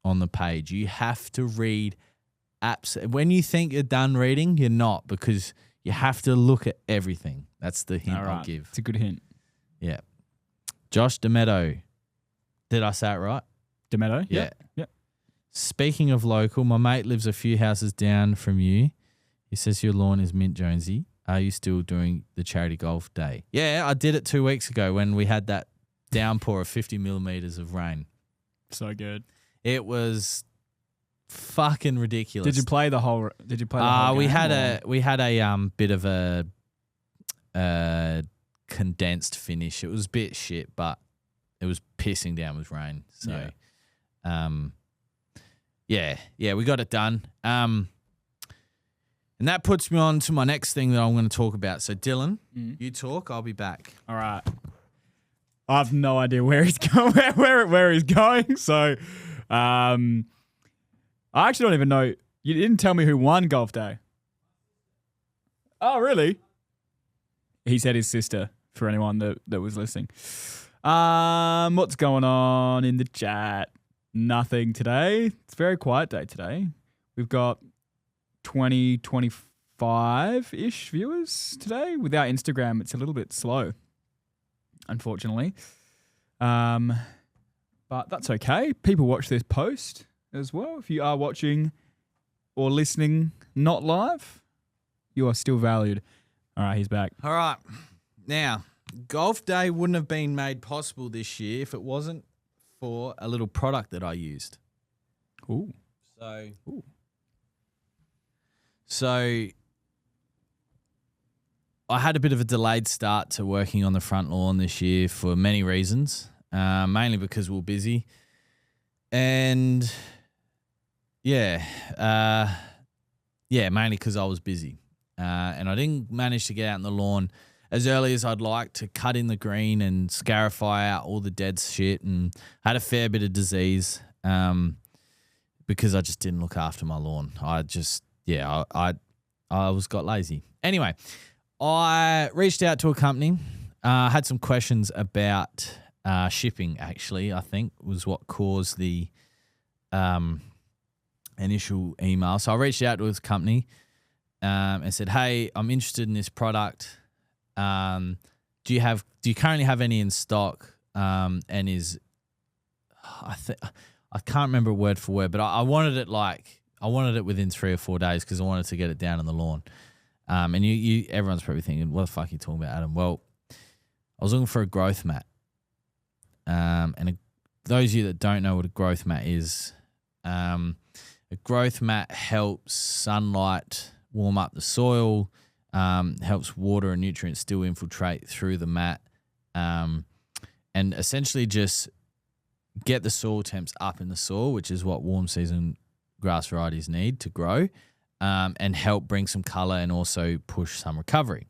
on the page. You have to read when you think you're done reading, you're not, because you have to look at everything. That's the hint I'll give. It's a good hint. Yeah. Josh Demetto. Did I say it right? Demetto? Yeah. Yep. Speaking of local, my mate lives a few houses down from you. He says your lawn is mint, Jonesy. Are you still doing the charity golf day? Yeah, I did it 2 weeks ago when we had that downpour of 50 millimeters of rain. So good. It was fucking ridiculous. Did you play the whole game? We had a bit of a condensed finish. It was a bit shit, but it was pissing down with rain. So, we got it done. And that puts me on to my next thing that I'm going to talk about. So, Dylan, you talk. I'll be back. All right. I have no idea where he's going. Where he's going. So, I actually don't even know. You didn't tell me who won golf day. Oh, really? He said his sister. For anyone that was listening. What's going on in the chat? nothing today. It's a very quiet day today. We've got 20, 25-ish viewers today. Without Instagram, it's a little bit slow, unfortunately. But that's okay. People watch this post as well. If you are watching or listening not live, you are still valued. All right, he's back. All right. Now, Golf Day wouldn't have been made possible this year if it wasn't for a little product that I used. Ooh. So I had a bit of a delayed start to working on the front lawn this year for many reasons, mainly because we were busy. And mainly because I was busy. And I didn't manage to get out on the lawn as early as I'd like to cut in the green and scarify out all the dead shit, and had a fair bit of disease because I just didn't look after my lawn. I got lazy. Anyway, I reached out to a company, had some questions about shipping, actually, I think was what caused the initial email. So I reached out to this company and said, hey, I'm interested in this product. Do you currently have any in stock? I can't remember word for word, but I wanted it within 3 or 4 days because I wanted to get it down on the lawn. And everyone's probably thinking, what the fuck are you talking about, Adam? Well, I was looking for a growth mat. Those of you that don't know what a growth mat is, a growth mat helps sunlight warm up the soil, helps water and nutrients still infiltrate through the mat, and essentially just get the soil temps up in the soil, which is what warm season grass varieties need to grow, and help bring some color and also push some recovery.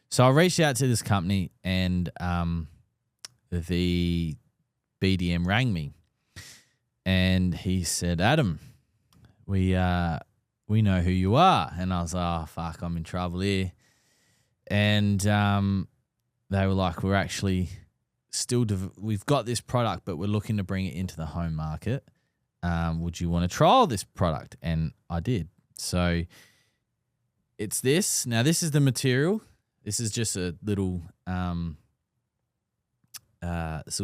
So I reached out to this company, and the BDM rang me, and he said, Adam, we know who you are. And I was like, oh, fuck, I'm in trouble here. And they were like, we're actually we've got this product, but we're looking to bring it into the home market. Would you want to trial this product? And I did. So it's this. Now, this is the material. This is just a little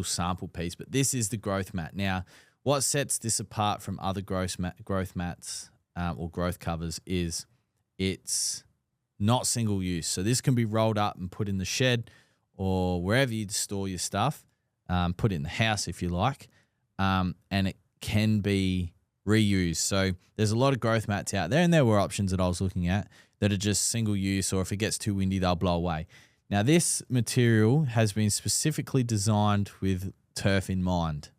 sample piece, but this is the growth mat. Now, what sets this apart from other growth mats or growth covers is it's not single use. So this can be rolled up and put in the shed or wherever you store your stuff, put it in the house if you like, and it can be reused. So there's a lot of growth mats out there, and there were options that I was looking at that are just single use, or if it gets too windy, they'll blow away. Now, this material has been specifically designed with turf in mind.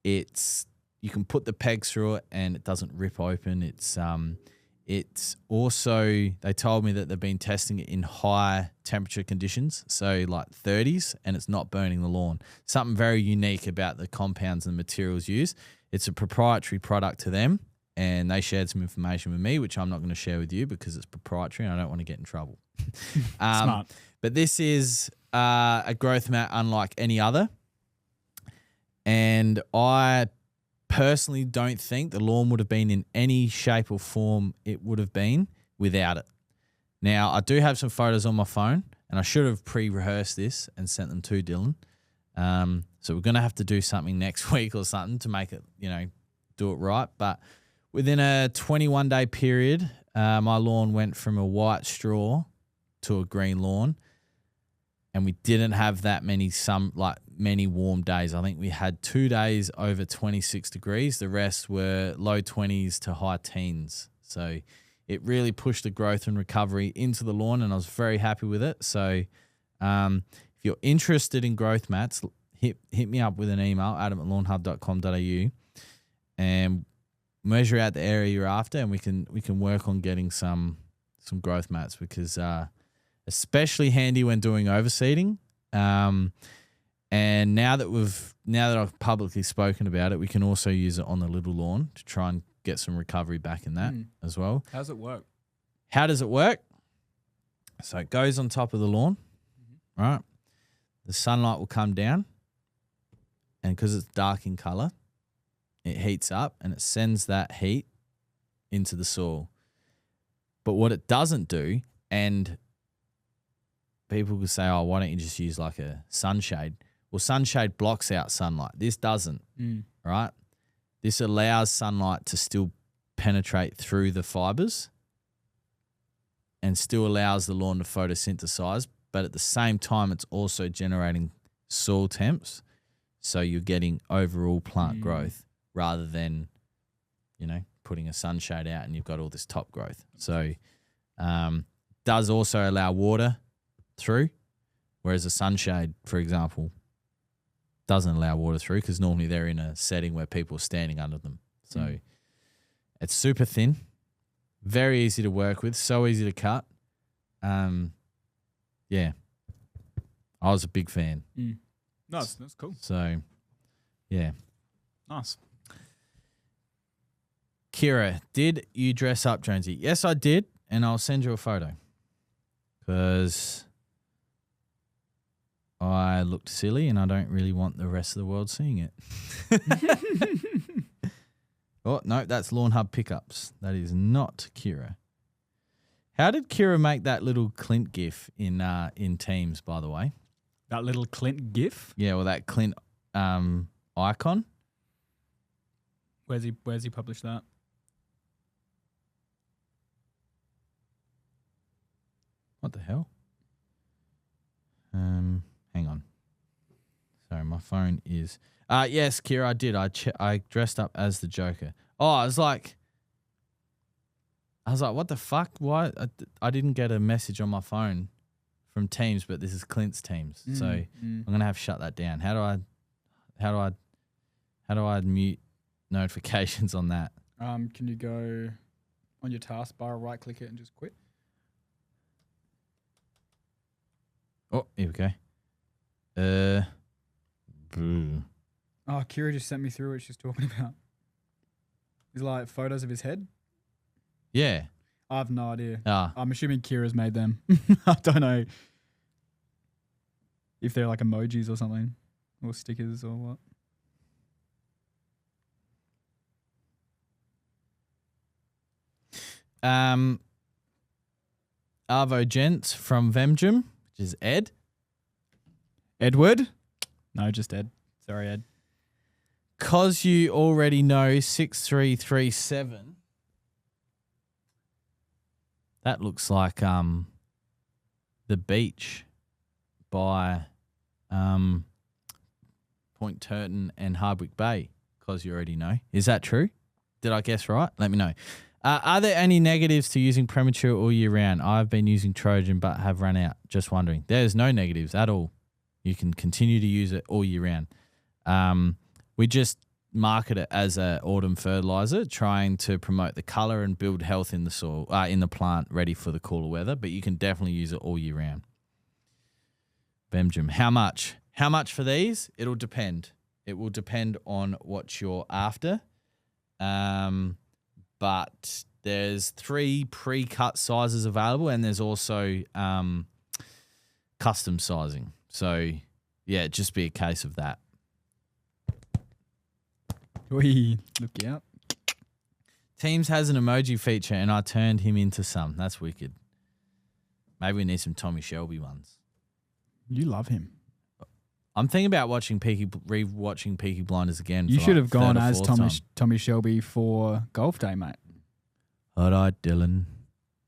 You can put the pegs through it and it doesn't rip open. It's also, they told me that they've been testing it in high temperature conditions, so like 30s, and it's not burning the lawn. Something very unique about the compounds and the materials used. It's a proprietary product to them, and they shared some information with me, which I'm not going to share with you because it's proprietary and I don't want to get in trouble. Smart. But this is a growth mat unlike any other, and I personally don't think the lawn would have been in any shape or form it would have been without it. Now, I do have some photos on my phone, and I should have pre-rehearsed this and sent them to Dylan. So we're going to have to do something next week or something to make it, do it right. But within a 21-day period, my lawn went from a white straw to a green lawn, and we didn't have that many warm days. I think we had 2 days over 26 degrees. The rest were low 20s to high teens. So it really pushed the growth and recovery into the lawn, and I was very happy with it. So if you're interested in growth mats, hit me up with an email, adam@lawnhub.com.au, and measure out the area you're after, and we can work on getting some growth mats, because especially handy when doing overseeding. And now that I've publicly spoken about it, we can also use it on the little lawn to try and get some recovery back in that as well. How does it work? How does it work? So it goes on top of the lawn, right? The sunlight will come down, and because it's dark in color, it heats up and it sends that heat into the soil. But what it doesn't do, and people could say, oh, why don't you just use like a sunshade? Well, sunshade blocks out sunlight. This doesn't, right? This allows sunlight to still penetrate through the fibers and still allows the lawn to photosynthesize, but at the same time, it's also generating soil temps, so you're getting overall plant growth rather than, putting a sunshade out and you've got all this top growth. So does also allow water through, whereas a sunshade, for example, doesn't allow water through because normally they're in a setting where people are standing under them. So it's super thin, very easy to work with, so easy to cut. Yeah, I was a big fan. Nice, that's cool. So, yeah. Nice. Kira, did you dress up, Jonesy? Yes, I did, and I'll send you a photo because I looked silly and I don't really want the rest of the world seeing it. Oh, no, that's Lawnhub Pickups. That is not Kira. How did Kira make that little Clint gif in Teams, by the way? That little Clint gif? Yeah, well, that Clint icon. Where's he published that? What the hell? Hang on. Sorry, my phone is... yes, Kira, I did. I dressed up as the Joker. Oh, I was like, what the fuck? Why? I didn't get a message on my phone from Teams, but this is Clint's Teams. So I'm gonna have to shut that down. How do I mute notifications on that? Can you go on your taskbar, right click it and just quit? Oh, here we go. Boo. Oh, Kira just sent me through what she's talking about. Is like photos of his head? Yeah. I have no idea. Ah. I'm assuming Kira's made them. I don't know if they're like emojis or something, or stickers or what. Arvo Gents from Vemgym, which is Ed. Edward? No, just Ed. Sorry, Ed. Cause you already know 6337. That looks like the beach by Point Turton and Hardwick Bay. Cause you already know. Is that true? Did I guess right? Let me know. Are there any negatives to using Premature all year round? I've been using Trojan but have run out. Just wondering. There's no negatives at all. You can continue to use it all year round. We just market it as an autumn fertilizer, trying to promote the color and build health in the soil, in the plant, ready for the cooler weather. But you can definitely use it all year round. Vemgym. How much? How much for these? It'll depend. It will depend on what you're after. But there's 3 pre-cut sizes available, and there's also custom sizing. So, yeah, it'd just be a case of that. Look out. Teams has an emoji feature, and I turned him into some. That's wicked. Maybe we need some Tommy Shelby ones. You love him. I'm thinking about rewatching Peaky Blinders again. You should have gone as time. Tommy Shelby for golf day, mate. All right, Dylan.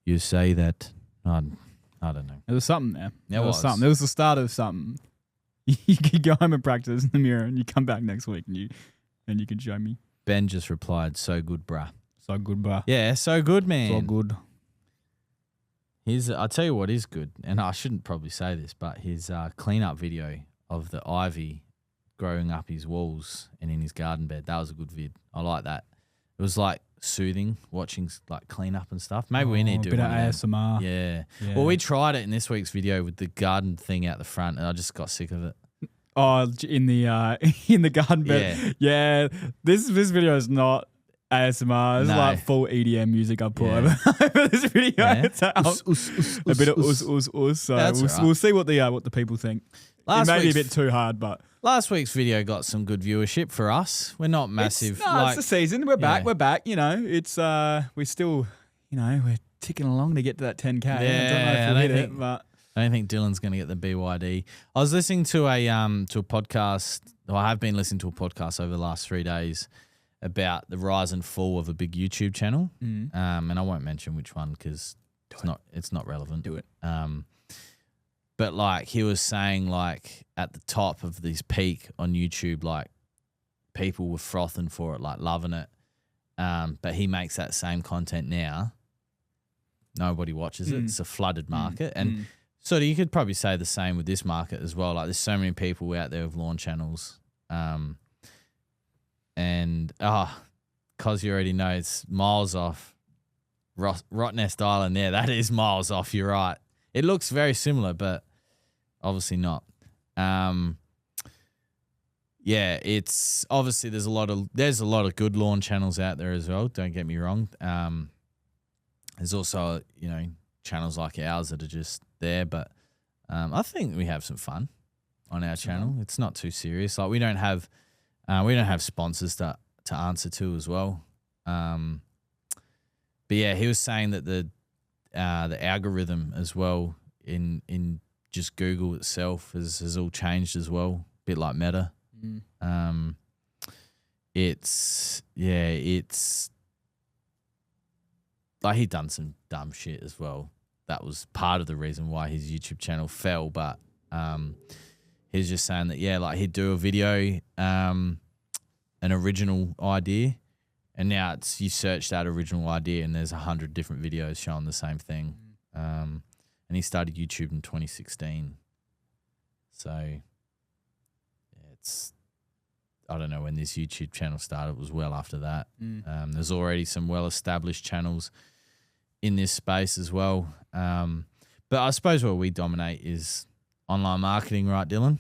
You say that. I don't know. There was something there. There was something. There was the start of something. You could go home and practice in the mirror, and you come back next week, and you can show me. Ben just replied, "So good, bruh." So good, bruh. Yeah, so good, man. So good. I'll tell you what is good, and I shouldn't probably say this, but his cleanup video of the ivy growing up his walls and in his garden bed, that was a good vid. I like that. It was like soothing watching like cleanup and stuff. Maybe we need to do a bit of one of ASMR. them. Yeah. Well, we tried it in this week's video with the garden thing out the front, and I just got sick of it. Oh, in the garden bed. Yeah. This video is not ASMR. It's No. like full EDM music I put Yeah. over this video. Yeah. It's a bit of us. So That's all right. we'll see what the people think. Last it may be a week's- bit too hard, but Last week's video got some good viewership for us. We're not massive. it's the season. We're back. Yeah. We're back. You know, it's we still, you know, we're ticking along to get to that 10K. I don't know if we'll hit it, but I don't think Dylan's going to get the BYD. I was listening to a podcast. Well, I have been listening to a podcast over the last 3 days about the rise and fall of a big YouTube channel. And I won't mention which one because it's not relevant. do it. But like he was saying, like at the top of this peak on YouTube, like people were frothing for it, like loving it. But he makes that same content now. Nobody watches it. It's a flooded market. And sort of you could probably say the same with this market as well. Like there's so many people out there with lawn channels. Cause you already know it's miles off Rottnest Island there. That is miles off, you're right. It looks very similar, but obviously not. It's obviously there's a lot of good lawn channels out there as well. Don't get me wrong. There's also, you know, channels like ours that are just there, but I think we have some fun on our channel. It's not too serious. Like we don't have sponsors to answer to as well. But yeah, he was saying that the algorithm as well in just Google itself has all changed as well, a bit like Meta. It's like he done some dumb shit as well. That was part of the reason why his YouTube channel fell. But he's just saying that like he'd do a video, an original idea, and now it's you search that original idea and there's 100 different videos showing the same thing. And he started YouTube in 2016. So it's I don't know when this YouTube channel started. It was well after that. There's already some well-established channels in this space as well. But I suppose where we dominate is online marketing, right, Dylan?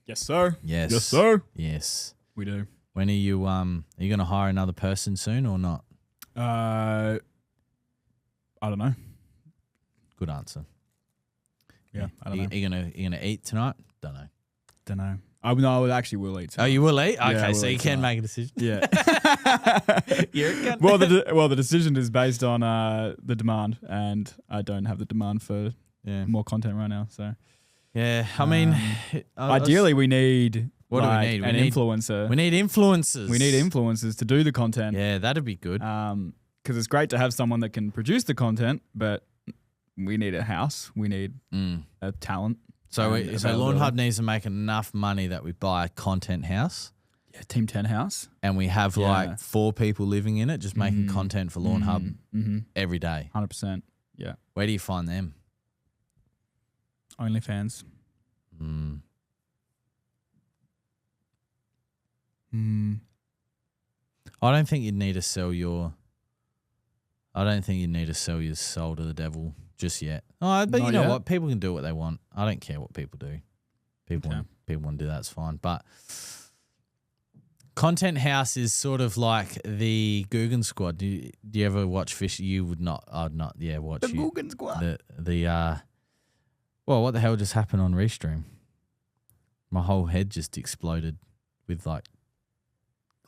Yes, sir. Yes. Yes, sir. Yes. We do. When are you going to hire another person soon or not? I don't know. Good answer. Yeah, I don't know. You gonna eat tonight? Don't know. Don't know. I actually will eat. Oh, you will eat? I Okay, will so you eat can tonight. make a decision. Yeah. You're a cunt. Well, the decision is based on the demand, and I don't have the demand for more content right now. So yeah, I mean, ideally, we need what do we need? An influencer. We need influencers. We need influencers to do the content. Yeah, that'd be good. Because it's great to have someone that can produce the content, but we need a house. We need a talent. So Lawnhub needs to make enough money that we buy a content house. Yeah, Team 10 house. And we have like 4 people living in it, just making content for Lawnhub every day. 100%. Yeah. Where do you find them? OnlyFans. I don't think you'd need to sell your soul to the devil just yet. Oh, but Not you know yet. what? People can do what they want. I don't care what people do. People want to do that's fine. But Content House is sort of like the Guggen Squad. Do you ever watch Fish? You would not. I'd not. Yeah, watch The you. Guggen Squad. Well, what the hell just happened on Restream? My whole head just exploded with like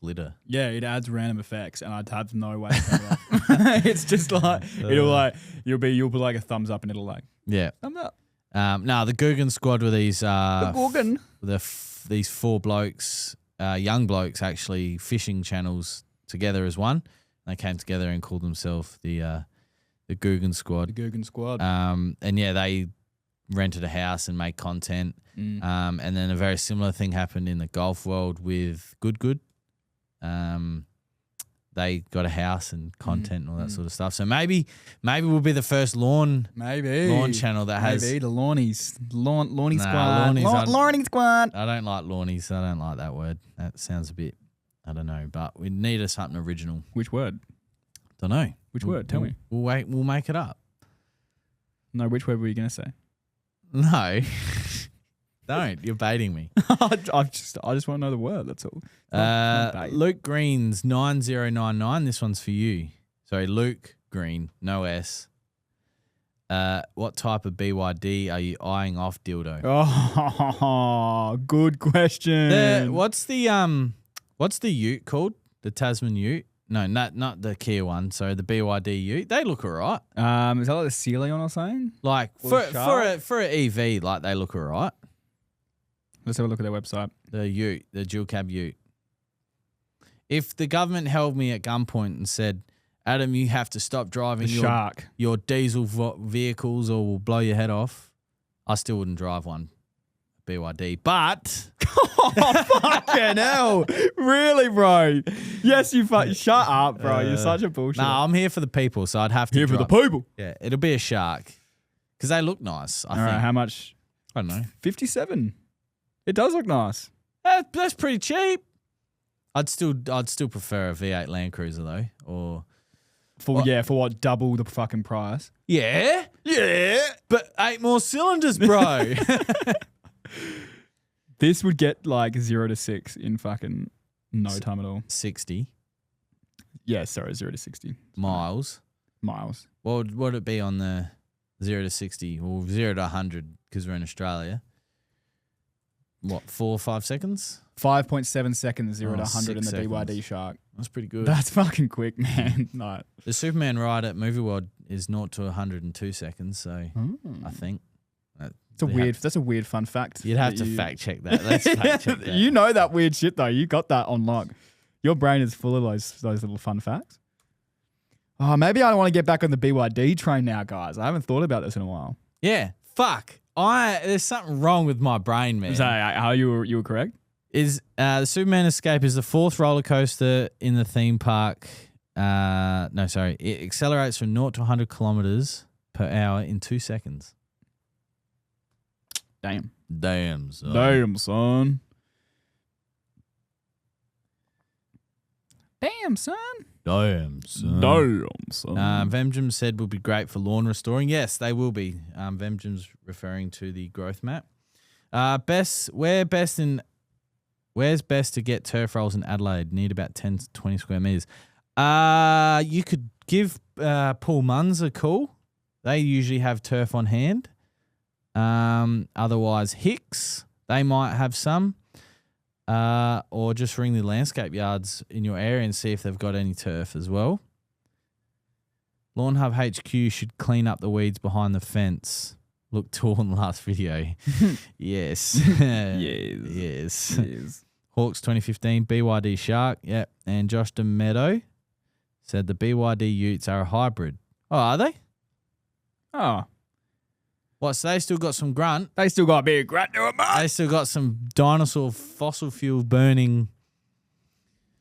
glitter. Yeah, it adds random effects, and I'd have no way to turn it off. It's just like you'll put like a thumbs up, and it'll like thumbs up. No, the Guggen Squad were these Guggen. these 4 blokes, young blokes actually, fishing channels together as one. They came together and called themselves the Guggen Squad. The Guggen Squad. And yeah, they rented a house and made content. And then a very similar thing happened in the golf world with Good. They got a house and content and all that sort of stuff. So maybe we'll be the first lawn channel that has the Lawnies. Lawnie Nah, Squad. Lawnie Squad. I don't like lawnies. I don't like that word. That sounds a bit, I don't know, but we need something original. Which word? Don't know. Which word? Tell me. We'll make it up. No, which word were you going to say? No. Don't. You're baiting me. I just want to know the word. That's all. Not bait. Luke Green's 9099. This one's for you. Sorry, Luke Green, no S. What type of BYD are you eyeing off, dildo? Oh, good question. What's the Ute called? The Tasman Ute? No, not the Kia one. Sorry, the BYD Ute. They look alright. Is that like the Celion or something? Like for an EV, like they look alright. Let's have a look at their website. The Ute, the dual cab Ute. If the government held me at gunpoint and said, Adam, you have to stop driving your diesel vehicles or we'll blow your head off, I still wouldn't drive one. BYD. But oh, fucking hell. Really, bro? Yes, you shut up, bro. You're such a bullshit. Nah, I'm here for the people, so I'd have to Here for the people. Yeah, it'll be a Shark. Because they look nice, I think. All right, how much? I don't know. 57. It does look nice. That's pretty cheap. I'd still prefer a V8 Land Cruiser though, or for what, double the fucking price? Yeah, but 8 more cylinders, bro. This would get like 0 to 6 in fucking no time at all. 60. Yeah, sorry, 0 to 60 miles. Miles. What would it be on the 0 to 60? Well, 0 to 100 because we're in Australia. What, 4 or 5 seconds? 5.7 seconds, 0 to 100 in the seconds. BYD Shark. That's pretty good. That's fucking quick, man. No. The Superman ride at Movie World is 0 to 100 in 2 seconds, so I think. That's a weird fun fact. You'd have to fact check that. Let's fact check that. You know that weird shit though. You got that on lock. Your brain is full of those little fun facts. Oh, maybe I want to get back on the BYD train now, guys. I haven't thought about this in a while. Yeah. Fuck. There's something wrong with my brain, man. So how you were correct? Is the Superman Escape is the 4th roller coaster in the theme park. No, sorry. It accelerates from 0 to 100 kilometers per hour in 2 seconds. Damn, son. Damn, son. Damn, son. Vemjum said will be great for lawn restoring. Yes, they will be. Vemjum's referring to the growth map. Where's best to get turf rolls in Adelaide? Need about 10 to 20 square meters. You could give Paul Munns a call. They usually have turf on hand. Otherwise, Hicks, they might have some. Or just ring the landscape yards in your area and see if they've got any turf as well. Lawnhub HQ should clean up the weeds behind the fence. Looked tall in the last video. Yes. Yes. Hawks 2015, BYD Shark. Yep. And Josh DeMeadow said the BYD Utes are a hybrid. Oh, are they? Oh. What, so they still got some grunt? They still got a big grunt to it, mate. They still got some dinosaur fossil fuel burning.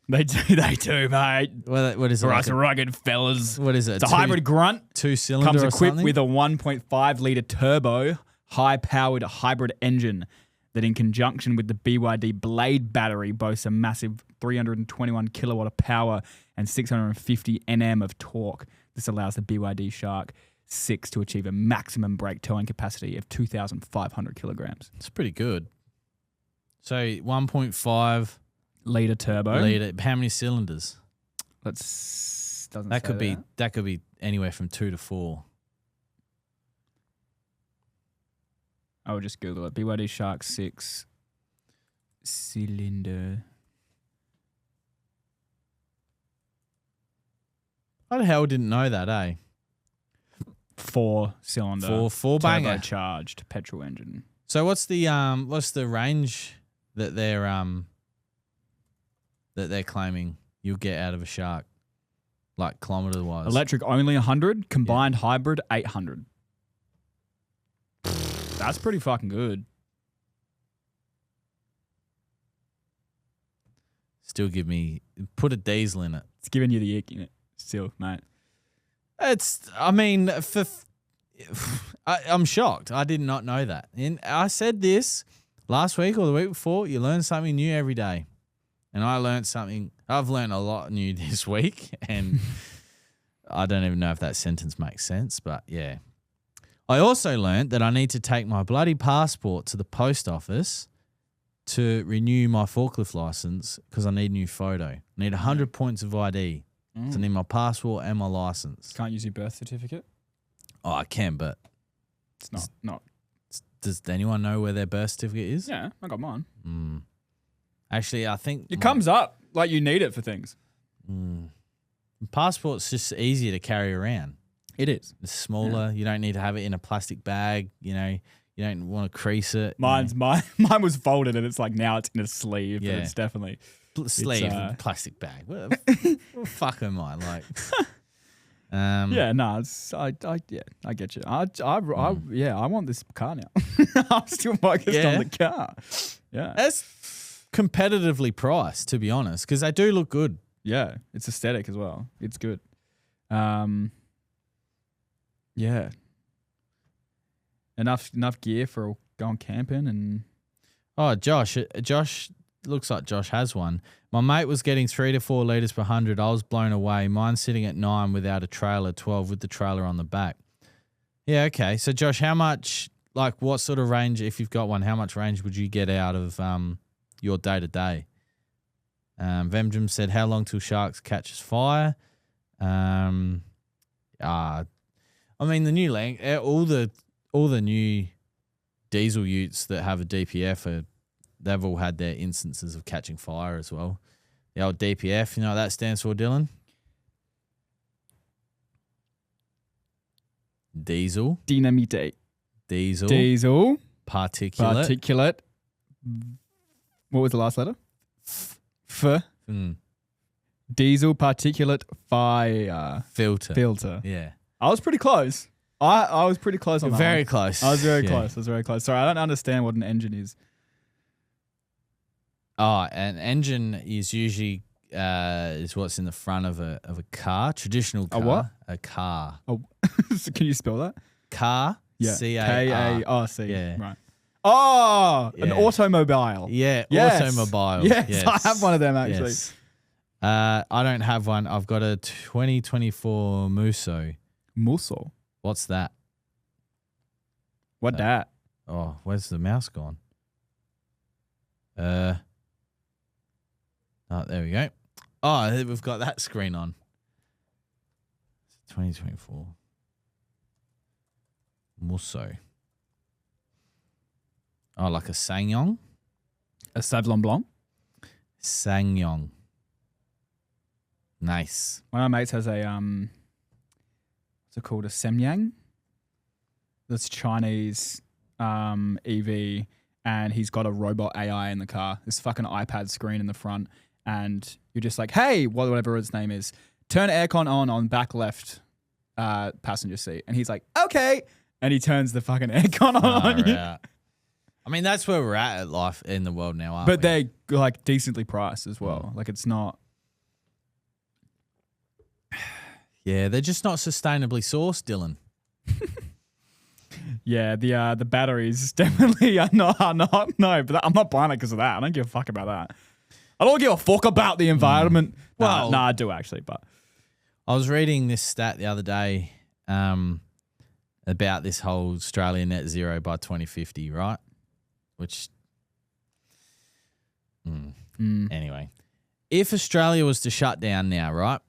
They do, mate. What is it? For us rugged fellas. What is it? It's a hybrid grunt. 2-cylinder Comes or equipped something? with a 1.5 litre turbo, high-powered hybrid engine that in conjunction with the BYD Blade battery boasts a massive 321 kilowatt of power and 650 Nm of torque. This allows the BYD Shark 6 to achieve a maximum brake towing capacity of 2,500 kilograms. It's pretty good. So 1.5 litre turbo. How many cylinders? That could be anywhere from 2 to 4. I will just Google it. BYD Shark 6 cylinder. I the hell didn't know that, eh? 4-cylinder. Four banger. Turbocharged petrol engine. So what's the range that they're claiming you'll get out of a Shark, like kilometer wise? Electric only 100, combined hybrid 800. That's pretty fucking good. Still put a diesel in it. It's giving you the ick in it still, mate. I'm shocked. I did not know that. And I said this last week or the week before, you learn something new every day. And I've learned a lot new this week, and I don't even know if that sentence makes sense, but yeah. I also learnt that I need to take my bloody passport to the post office to renew my forklift license because I need a new photo. I need 100 points of ID. So I need my passport and my license. Can't use your birth certificate? Oh, I can, but It's not. does anyone know where their birth certificate is? Yeah, I got mine. Actually, I think It comes up like you need it for things. passport's just easier to carry around. It is. It's smaller. You don't need to have it in a plastic bag. You know, you don't want to crease it. Mine was folded and it's like now it's in a sleeve. Yeah. But it's definitely Sleeve, plastic bag. What the fuck am I like? yeah. No, I get you. I want this car now. I'm still focused on the car. Yeah, That's competitively priced, to be honest, because they do look good. yeah. It's aesthetic as well. It's good. Yeah. Enough gear for going camping and. Oh, Josh looks like Josh has one. My mate was getting 3 to 4 litres per 100. I was blown away. Mine's sitting at 9 without a trailer, 12 with the trailer on the back. Yeah, okay. So, Josh, how much, like what sort of range, if you've got one, how much range would you get out of your day-to-day? Vemjum said, how long till sharks catches fire? I mean, the new all the new diesel utes that have a DPF they've all had their instances of catching fire as well. The old DPF, you know what that stands for, Dylan? Diesel. Dynamite. Diesel. Particulate. What was the last letter? F. Mm. Diesel particulate fire Filter. Yeah. I was pretty close. I was pretty close on that. Very one. close. I was very close. Sorry, I don't understand what an engine is. Oh, an engine is usually is what's in the front of a car, traditional car. A what? A car. Oh, can you spell that? Car. Yeah. C-A-R. K-A-R-C. Yeah. Right. Oh, Yeah. an automobile. Yeah, Yes. automobile. Yes, I have one of them actually. Yes. I don't have one. I've got a 2024 Musso. Musso. What's that? What that? Oh, where's the mouse gone? Oh, there we go. Oh, we've got that screen on. 2024. Musso. Oh, like a Sangyong? A Sauvignon Blanc. Sangyong. Nice. One of my mates has a what's it called? A Semyang. That's Chinese EV, and he's got a robot AI in the car. This fucking iPad screen in the front, and you're just like, hey, whatever its name is, turn aircon on back left passenger seat, and he's like, okay, and he turns the fucking aircon on you. Right. I mean, that's where we're at life in the world now, aren't we? But they're like decently priced as well. Like it's not. Yeah, they're just not sustainably sourced, Dylan. Yeah, the batteries definitely are not. But I'm not buying it because of that. I don't give a fuck about that. I don't give a fuck about the environment. Well, I do actually, but I was reading this stat the other day about this whole Australia net zero by 2050, right? Which, anyway, if Australia was to shut down now, right?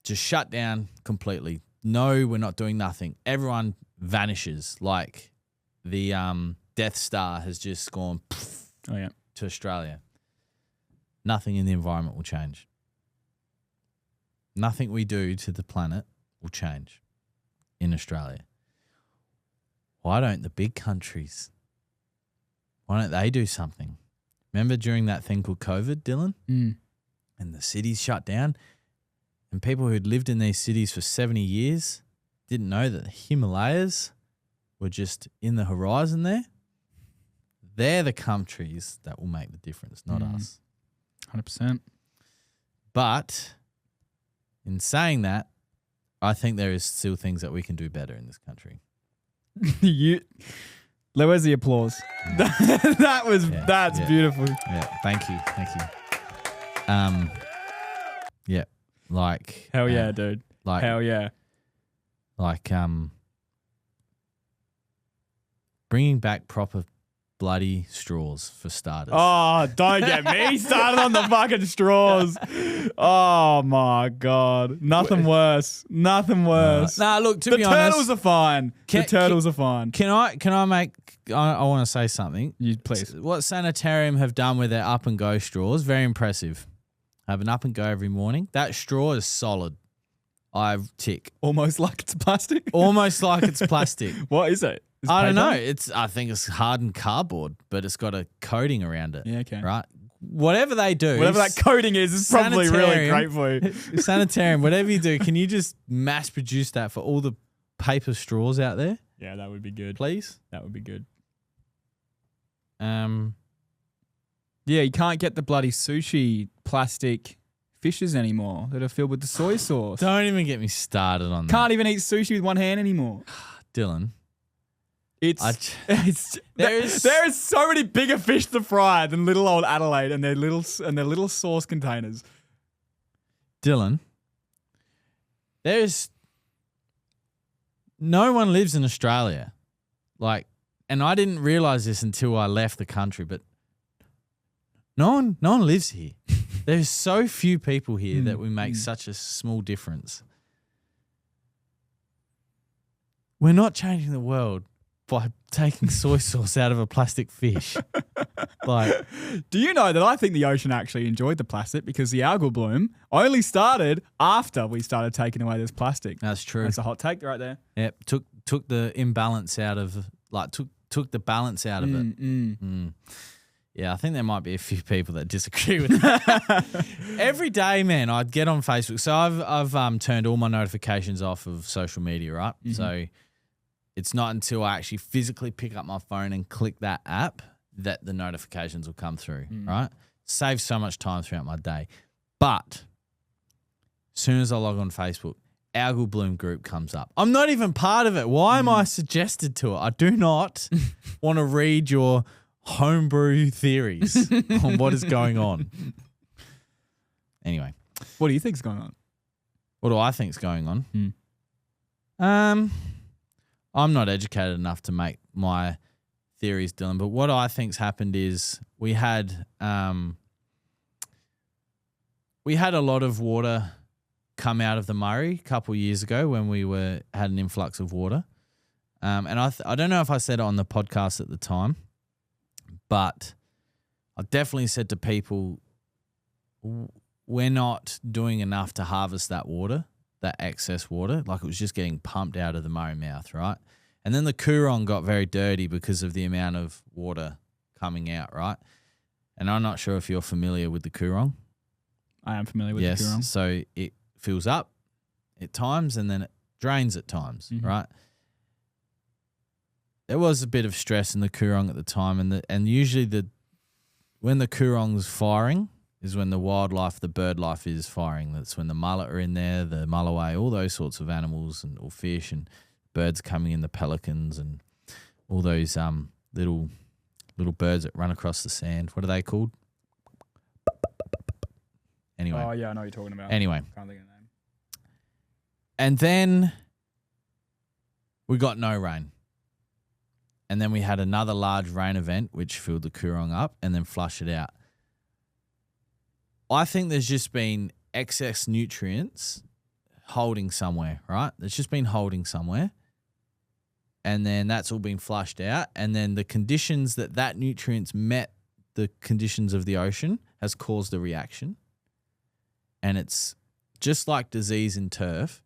Just shut down completely. No, we're not doing nothing. Everyone vanishes. Like the Death Star has just gone to Australia. Nothing in the environment will change. Nothing we do to the planet will change in Australia. Why don't the big countries, why don't they do something? Remember during that thing called COVID, Dylan? And the cities shut down? And people who'd lived in these cities for 70 years didn't know that the Himalayas were just in the horizon there. They're the countries that will make the difference, not us. 100%. But in saying that, I think there is still things that we can do better in this country. Where's the applause? That's beautiful. Yeah, thank you. Yeah, like hell yeah, dude. Like hell yeah. Like bringing back proper bloody straws for starters. Oh, don't get me started on the fucking straws. Oh my God. Nothing worse. Nothing worse. Nah, look, to the be honest. turtles are fine. The turtles are fine. Can I make, I want to say something. You please. What Sanitarium have done with their up and go straws, very impressive. Have an up and go every morning. That straw is solid. I tick. Almost like it's plastic. Almost like it's plastic. What is it? Is it I don't paper? know. I think it's hardened cardboard, but it's got a coating around it. Yeah, okay. Right? Whatever they do. Whatever that coating is probably really Sanitarium- great for you. Sanitarium, whatever you do, can you just mass produce that for all the paper straws out there, Yeah, that would be good. please? That would be good. Yeah. Yeah, you can't get the bloody sushi plastic fishes anymore that are filled with the soy sauce. Don't even get me started on that. Can't even eat sushi with one hand anymore. Dylan. There is so many bigger fish to fry than little old Adelaide and their little sauce containers. Dylan. No one lives in Australia. And I didn't realize this until I left the country, but no one lives here. There's so few people here that we make such a small difference. We're not changing the world by taking soy sauce out of a plastic fish. Do you know that I think the ocean actually enjoyed the plastic because the algal bloom only started after we started taking away this plastic? That's true. That's a hot take right there. Yep, took the imbalance out of took the balance out of it. Yeah, I think there might be a few people that disagree with that. Every day, man, I'd get on Facebook. So I've turned all my notifications off of social media, right? Mm-hmm. So it's not until I actually physically pick up my phone and click that app that the notifications will come through, right? Saves so much time throughout my day. But as soon as I log on Facebook, algal bloom group comes up. I'm not even part of it. Why am I suggested to it? I do not want to read your homebrew theories on what is going on. Anyway. What do you think's going on? What do I think's going on? I'm not educated enough to make my theories, Dylan, but what I think's happened is we had a lot of water come out of the Murray a couple of years ago when we had an influx of water. And I don't know if I said it on the podcast at the time, but I definitely said to people, we're not doing enough to harvest that water, that excess water. Like it was just getting pumped out of the Murray mouth, right? And then the Coorong got very dirty because of the amount of water coming out, right? And I'm not sure if you're familiar with the Coorong. I am familiar with the Coorong. Yes, so it fills up at times and then it drains at times, right? There was a bit of stress in the Coorong at the time, and usually when the Coorong's firing is when the wildlife, the bird life is firing. That's when the mullet are in there, the mulloway, all those sorts of animals or fish and birds coming in, the pelicans and all those little birds that run across the sand. What are they called? Anyway. Oh, yeah, I know what you're talking about. Anyway. Can't think of the name. And then we got no rain. And then we had another large rain event which filled the Coorong up and then flushed it out. I think there's just been excess nutrients holding somewhere, right? There's just been holding somewhere. And then that's all been flushed out. And then the conditions that nutrients met the conditions of the ocean has caused a reaction. And it's just like disease in turf.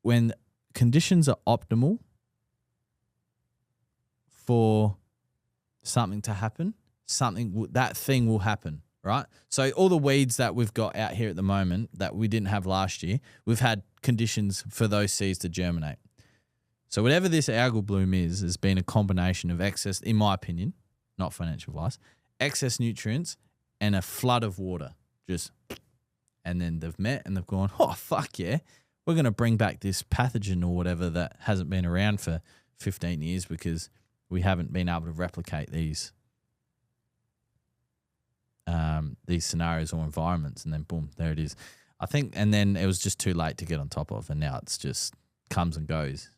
When conditions are optimal for something to happen, that thing will happen, right? So all the weeds that we've got out here at the moment that we didn't have last year, we've had conditions for those seeds to germinate. So whatever this algal bloom has been a combination of excess, in my opinion, not financial advice, excess nutrients and a flood of water. And then they've met and they've gone, oh, fuck yeah, we're going to bring back this pathogen or whatever that hasn't been around for 15 years because we haven't been able to replicate these scenarios or environments. And then boom, there it is. I think, and then it was just too late to get on top of, and now it's just comes and goes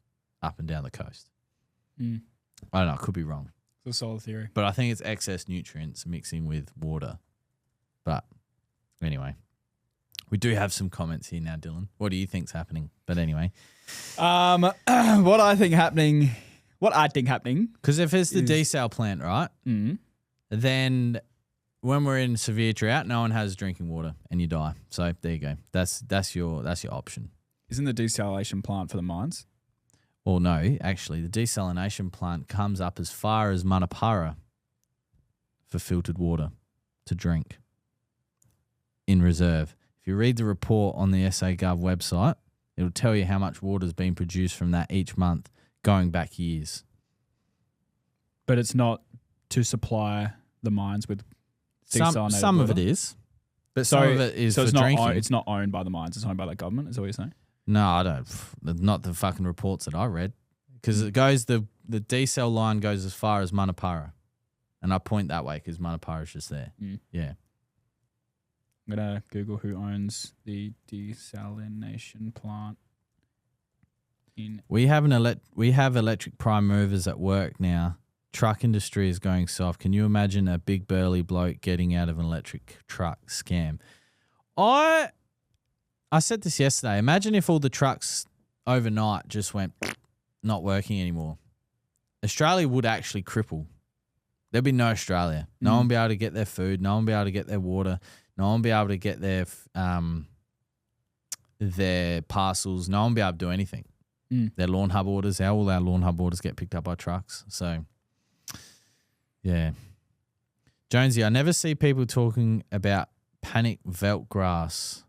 up and down the coast. Mm. I don't know. I could be wrong. It's a solid theory. But I think it's excess nutrients mixing with water. But anyway, we do have some comments here now, Dylan. What do you think's happening? But anyway. What I think happening, because if it's the desal plant, right, then when we're in severe drought, no one has drinking water and you die. So there you go. That's your option. Isn't the desalination plant for the mines? Well, no, actually, the desalination plant comes up as far as Manapara for filtered water to drink in reserve. If you read the report on the SA Gov website, it'll tell you how much water has been produced from that each month, going back years. But it's not to supply the mines with desalinated some water? of it is, but some of it is it's for drinking. It's not owned by the mines. It's owned by the government. Is that what you're saying? No, I don't. Not the fucking reports that I read, because it goes the desal line goes as far as Manapara, and I point that way because Manapara is just there. Yeah. I'm gonna Google who owns the desalination plant. We have electric prime movers at work now. Truck industry is going soft. Can you imagine a big burly bloke getting out of an electric truck scam? I said this yesterday. Imagine if all the trucks overnight just went not working anymore. Australia would actually cripple. There'd be no Australia. No one would be able to get their food. No one would be able to get their water. No one would be able to get their parcels. No one would be able to do anything. Their Lawnhub orders. All our Lawnhub orders get picked up by trucks. So, yeah. Jonesy, I never see people talking about panic veld grass.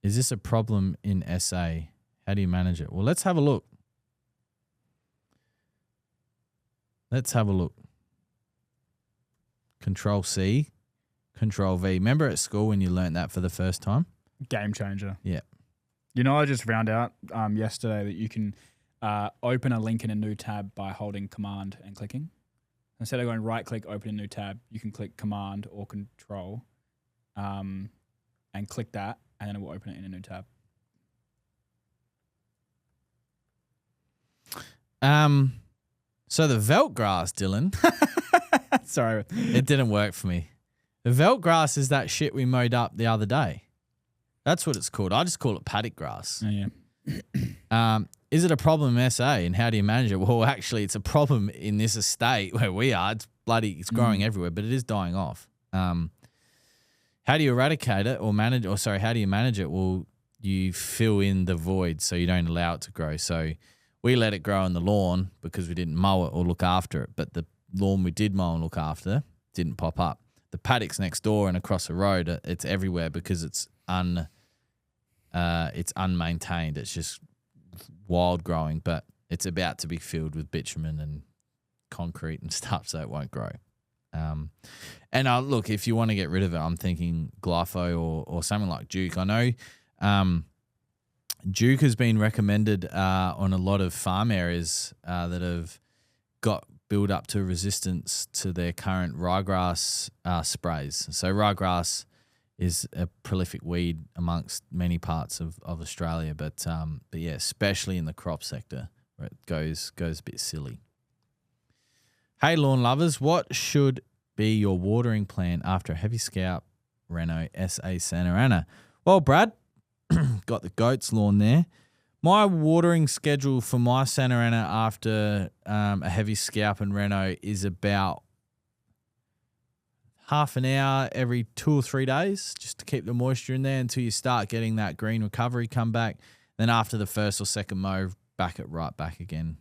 Is this a problem in SA? How do you manage it? Well, let's have a look. Control C, Control V. Remember at school when you learnt that for the first time? Game changer. Yeah. You know, I just found out yesterday that you can open a link in a new tab by holding Command and clicking. Instead of going right click, open a new tab, you can click Command or Control and click that, and then it will open it in a new tab. So the veld grass, Dylan. Sorry. It didn't work for me. The veld grass is that shit we mowed up the other day. That's what it's called. I just call it paddock grass. Oh, yeah. Is it a problem in SA and how do you manage it? Well, actually, it's a problem in this estate where we are. It's growing everywhere, but it is dying off. How do you eradicate it how do you manage it? Well, you fill in the void so you don't allow it to grow. So we let it grow on the lawn because we didn't mow it or look after it. But the lawn we did mow and look after didn't pop up. The paddocks next door and across the road, it's everywhere because it's unmaintained. It's just wild growing, but it's about to be filled with bitumen and concrete and stuff, so it won't grow. And look, if you want to get rid of it, I'm thinking glypho or something like Duke. I know Duke has been recommended on a lot of farm areas that have got build up to resistance to their current ryegrass sprays. So ryegrass is a prolific weed amongst many parts of Australia, but yeah, especially in the crop sector where it goes a bit silly. Hey, lawn lovers, what should be your watering plan after a heavy scalp Reno SA Santa Ana? Well, Brad, got the goat's lawn there. My watering schedule for my Santa Ana after a heavy scalp and Reno is about half an hour every 2 or 3 days just to keep the moisture in there until you start getting that green recovery come back. Then after the first or second mow, right back again.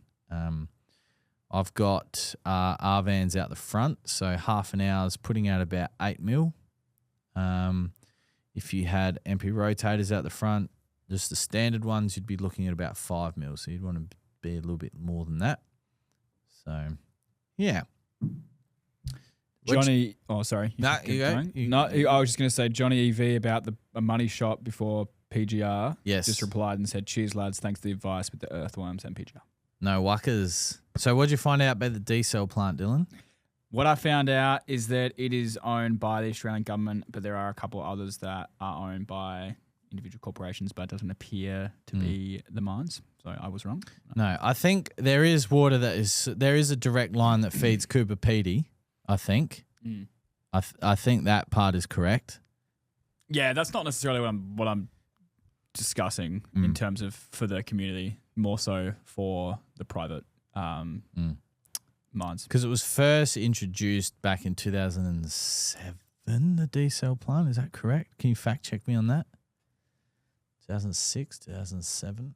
I've got R-vans out the front, so half an hour's putting out about 8 mil. If you had MP rotators out the front, just the standard ones, you'd be looking at about 5 mil, so you'd want to be a little bit more than that. So, yeah. Johnny, sorry. No, you go. I was just going to say Johnny EV about a money shot before PGR. Yes. Just replied and said, cheers, lads. Thanks for the advice with the earthworms and PGR. No wuckers. So what did you find out about the D-cell plant, Dylan? What I found out is that it is owned by the Australian government, but there are a couple of others that are owned by individual corporations, but it doesn't appear to be the mines. So I was wrong. No, I think there is water there is a direct line that feeds Cooper Pedy, I think. I think that part is correct. Yeah, that's not necessarily what I'm discussing in terms of for the community, more so for the private mines. Because it was first introduced back in 2007, the desal plant. Is that correct? Can you fact check me on that? 2006, 2007?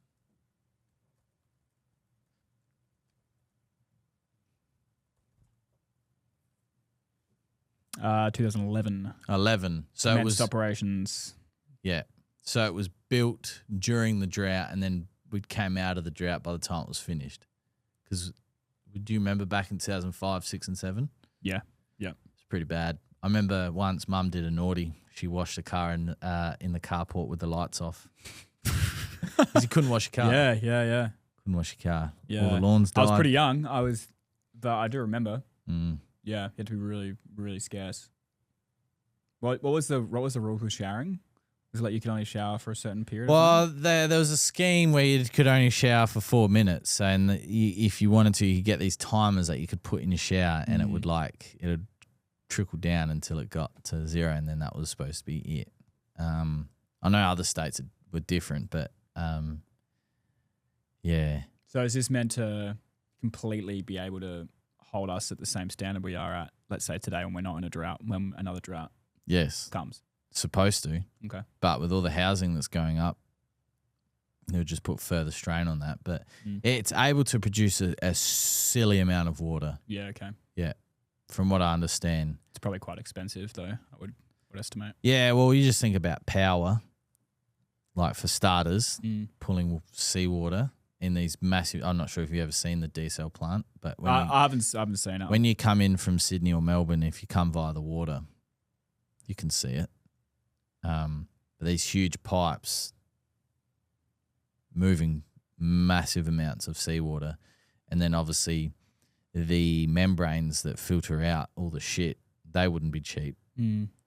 Uh, 2011. 11. So Commenced it was operations. Yeah. So it was built during the drought, and then we came out of the drought by the time it was finished. Because do you remember back in 2005, 6 and 7? Yeah. It's pretty bad. I remember once Mum did a naughty. She washed the car in the carport with the lights off. Because you couldn't wash your car. Yeah. Couldn't wash your car. Yeah. All the lawns died. I was pretty young. But I do remember. Mm. Yeah, you had to be really, really scarce. What was the rule with showering? Was it like you could only shower for a certain period? Well, there was a scheme where you could only shower for 4 minutes, and if you wanted to, you could get these timers that you could put in your shower, and it would trickle down until it got to 0, and then that was supposed to be it. I know other states were different, but yeah. So is this meant to completely be able to hold us at the same standard we are at, let's say today, when we're not in a drought, when another drought comes? Supposed to. Okay. But with all the housing that's going up, it would just put further strain on that. But it's able to produce a silly amount of water. Yeah, okay. Yeah, from what I understand. It's probably quite expensive, though, I would estimate. Yeah, well, you just think about power, like for starters, pulling seawater in these massive. I'm not sure if you've ever seen the desal plant, but when I haven't seen it. when you come in from Sydney or Melbourne, if you come via the water, you can see it. But these huge pipes moving massive amounts of seawater, and then obviously the membranes that filter out all the shit, they wouldn't be cheap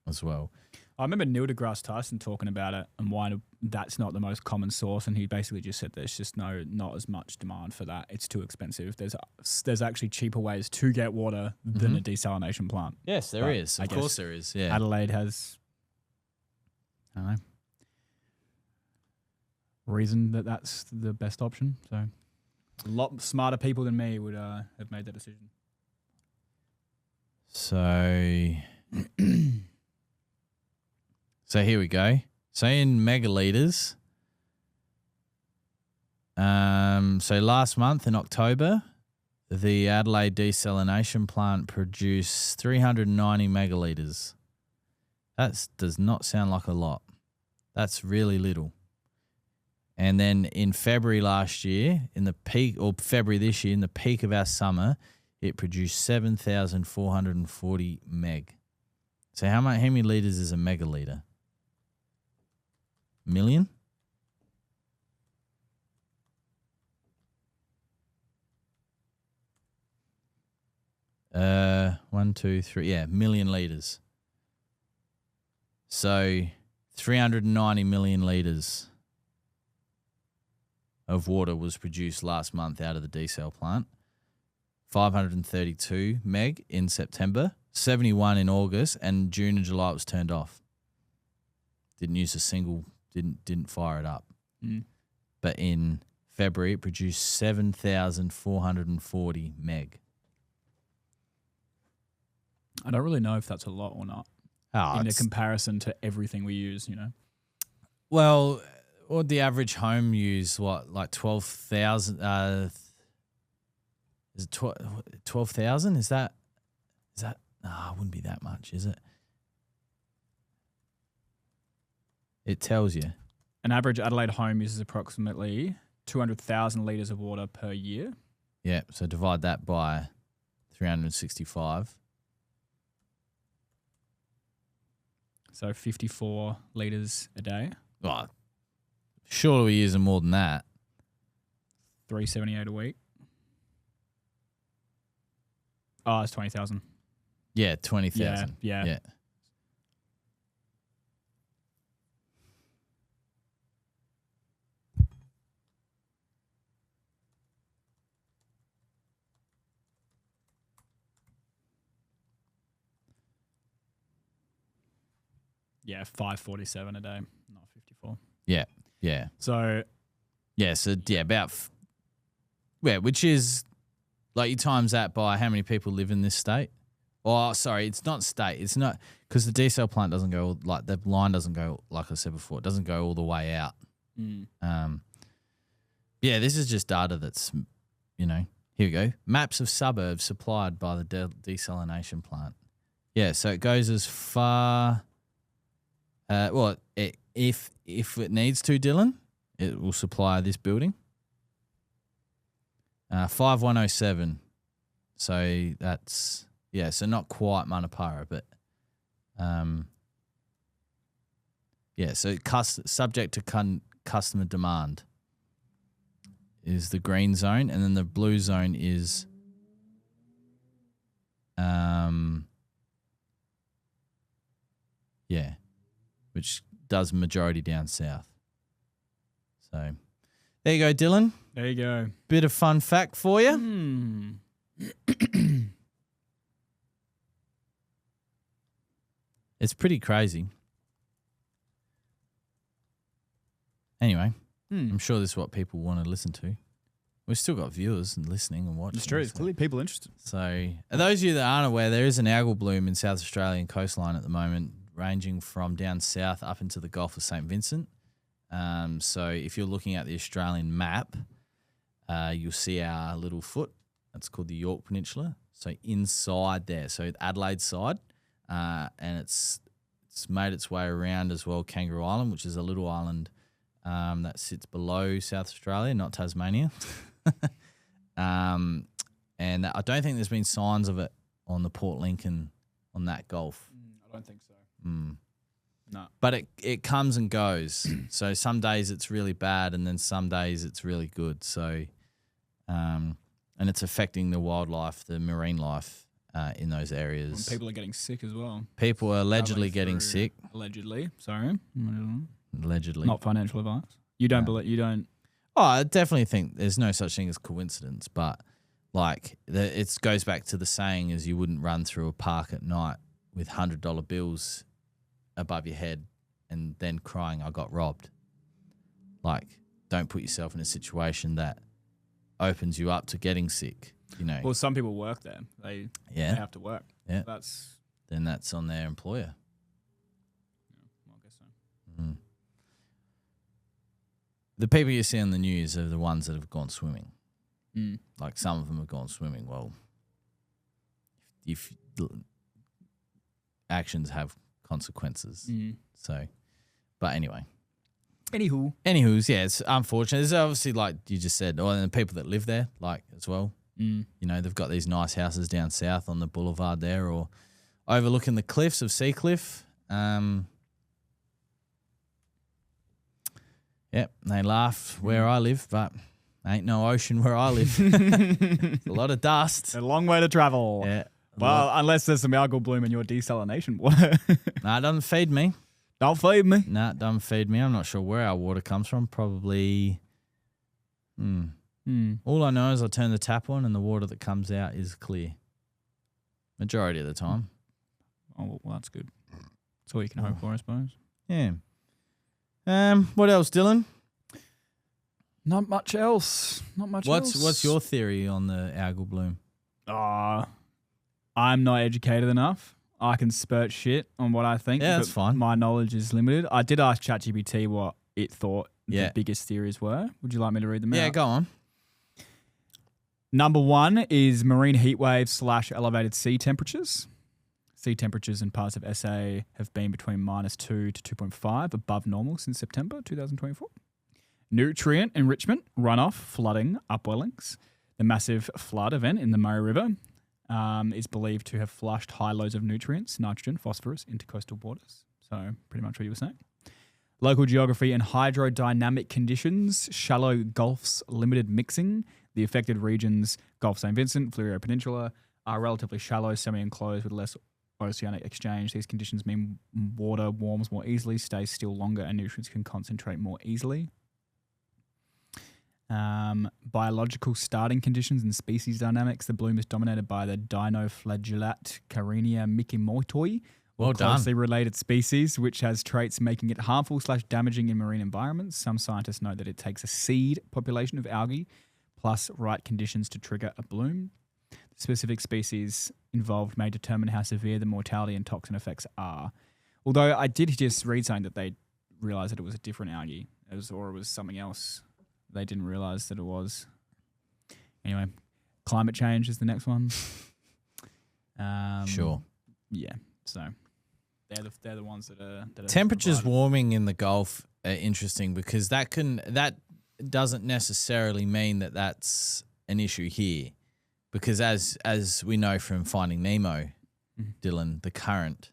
as well. I remember Neil deGrasse Tyson talking about it and why that's not the most common source, and he basically just said there's just not as much demand for that. It's too expensive. There's actually cheaper ways to get water than a desalination plant. Yes, there is. Of course there is. Yeah. Adelaide has, I don't know, reason that's the best option. So a lot smarter people than me would have made that decision. So here we go. So in megalitres, so last month in October, the Adelaide desalination plant produced 390 megalitres. That does not sound like a lot. That's really little. And then in February last year, in the peak, or February this year, in the peak of our summer, it produced 7,440 meg. So how many litres is a megalitre? Million? One, two, three. Yeah, million litres. So 390 million litres of water was produced last month out of the desal plant. 532 meg in September, 71 in August, and June and July it was turned off. Didn't use a single, didn't fire it up. But in February it produced 7,440 meg. I don't really know if that's a lot or not in a comparison to everything we use, you know. Well, what the average home use, like 12,000? Is it 12,000? Is that? No, it wouldn't be that much, is it? It tells you. An average Adelaide home uses approximately 200,000 litres of water per year. Yeah, so divide that by 365. So 54 litres a day. Well, surely we're using more than that. 378 a week. Oh, it's 20,000. Yeah, 20,000. Yeah. Yeah, 547 a day, not 54. Yeah, yeah. So Yeah, so yeah, which is like you times that by how many people live in this state. Oh, sorry, it's not state. It's not because the desal plant doesn't go like the line doesn't go like I said before. It doesn't go all the way out. Yeah, this is just data that's here we go. Maps of suburbs supplied by the desalination plant. Yeah, so it goes as far. If it needs to, Dylan, it will supply this building. 5107. So that's so not quite Manapara, but so subject to customer demand is the green zone, and then the blue zone is which does majority down south. So there you go, Dylan. there you go. Bit of fun fact for you. It's pretty crazy. Anyway, I'm sure this is what people want to listen to. We've still got viewers and listening and watching. It's true. There's clearly people interested. So, those of you that aren't aware, there is an algal bloom in South Australian coastline at the moment, ranging from down south up into the Gulf of St. Vincent. So, if you're looking at the Australian map, you'll see our little foot. That's called the Yorke Peninsula. So, inside there, so Adelaide side, and it's made its way around as well, Kangaroo Island, which is a little island that sits below South Australia, not Tasmania. And I don't think there's been signs of it on the Port Lincoln on that Gulf. I don't think so. No. But it comes and goes. So some days it's really bad and then some days it's really good. So and it's affecting the wildlife, the marine life in those areas. And people are getting sick as well. People are allegedly getting sick. Allegedly. Sorry. Allegedly. Not financial advice. You don't believe you don't. Oh, I definitely think there's no such thing as coincidence, but like it goes back to the saying is you wouldn't run through a park at night with $100 bills above your head and then crying, I got robbed. Like, don't put yourself in a situation that opens you up to getting sick, Well, some people work there. They have to work. Yeah. Then that's on their employer. I guess so. The people you see on the news are the ones that have gone swimming. Like some of them have gone swimming. Well, if actions have consequences. So, but anyway. Anywho's, yeah, it's unfortunate. There's obviously, like you just said, and the people that live there, like, as well. They've got these nice houses down south on the boulevard there or overlooking the cliffs of Seacliff. Yep, they laugh where I live, but ain't no ocean where I live. It's a lot of dust. A long way to travel. Yeah. Well, unless there's some algal bloom in your desalination water. Nah, it doesn't feed me. Don't feed me. Nah, it doesn't feed me. I'm not sure where our water comes from. Probably. All I know is I turn the tap on and the water that comes out is clear. Majority of the time. Oh, well, that's good. That's all you can hope for, I suppose. Yeah. What else, Dylan? Not much else. What's your theory on the algal bloom? I'm not educated enough. I can spurt shit on what I think. Yeah, that's fine. My knowledge is limited. I did ask ChatGPT what it thought the biggest theories were. Would you like me to read them out? Yeah, go on. Number 1 is marine heat waves / elevated sea temperatures. Sea temperatures in parts of SA have been between -2 to 2.5 above normal since September 2024. Nutrient enrichment, runoff, flooding, upwellings. The massive flood event in the Murray River is believed to have flushed high loads of nutrients, nitrogen, phosphorus, into coastal waters. So pretty much what you were saying. Local geography and hydrodynamic conditions, shallow gulfs, limited mixing. The affected regions, Gulf St. Vincent, Fleurieu Peninsula, are relatively shallow, semi-enclosed with less oceanic exchange. These conditions mean water warms more easily, stays still longer, and nutrients can concentrate more easily. Biological starting conditions and species dynamics. The bloom is dominated by the dinoflagellate Carenia mikimotoi, Well done. closely related species, which has traits making it harmful/damaging in marine environments. Some scientists know that it takes a seed population of algae plus right conditions to trigger a bloom. The specific species involved may determine how severe the mortality and toxin effects are. Although I did just read something that they realized that it was a different algae, or it was something else. They didn't realize that it was. Anyway, climate change is the next one. Sure. Yeah. So they're the ones that are Temperatures provided. warming in the Gulf are interesting because that doesn't necessarily mean that that's an issue here, because as we know from Finding Nemo, Dylan, the current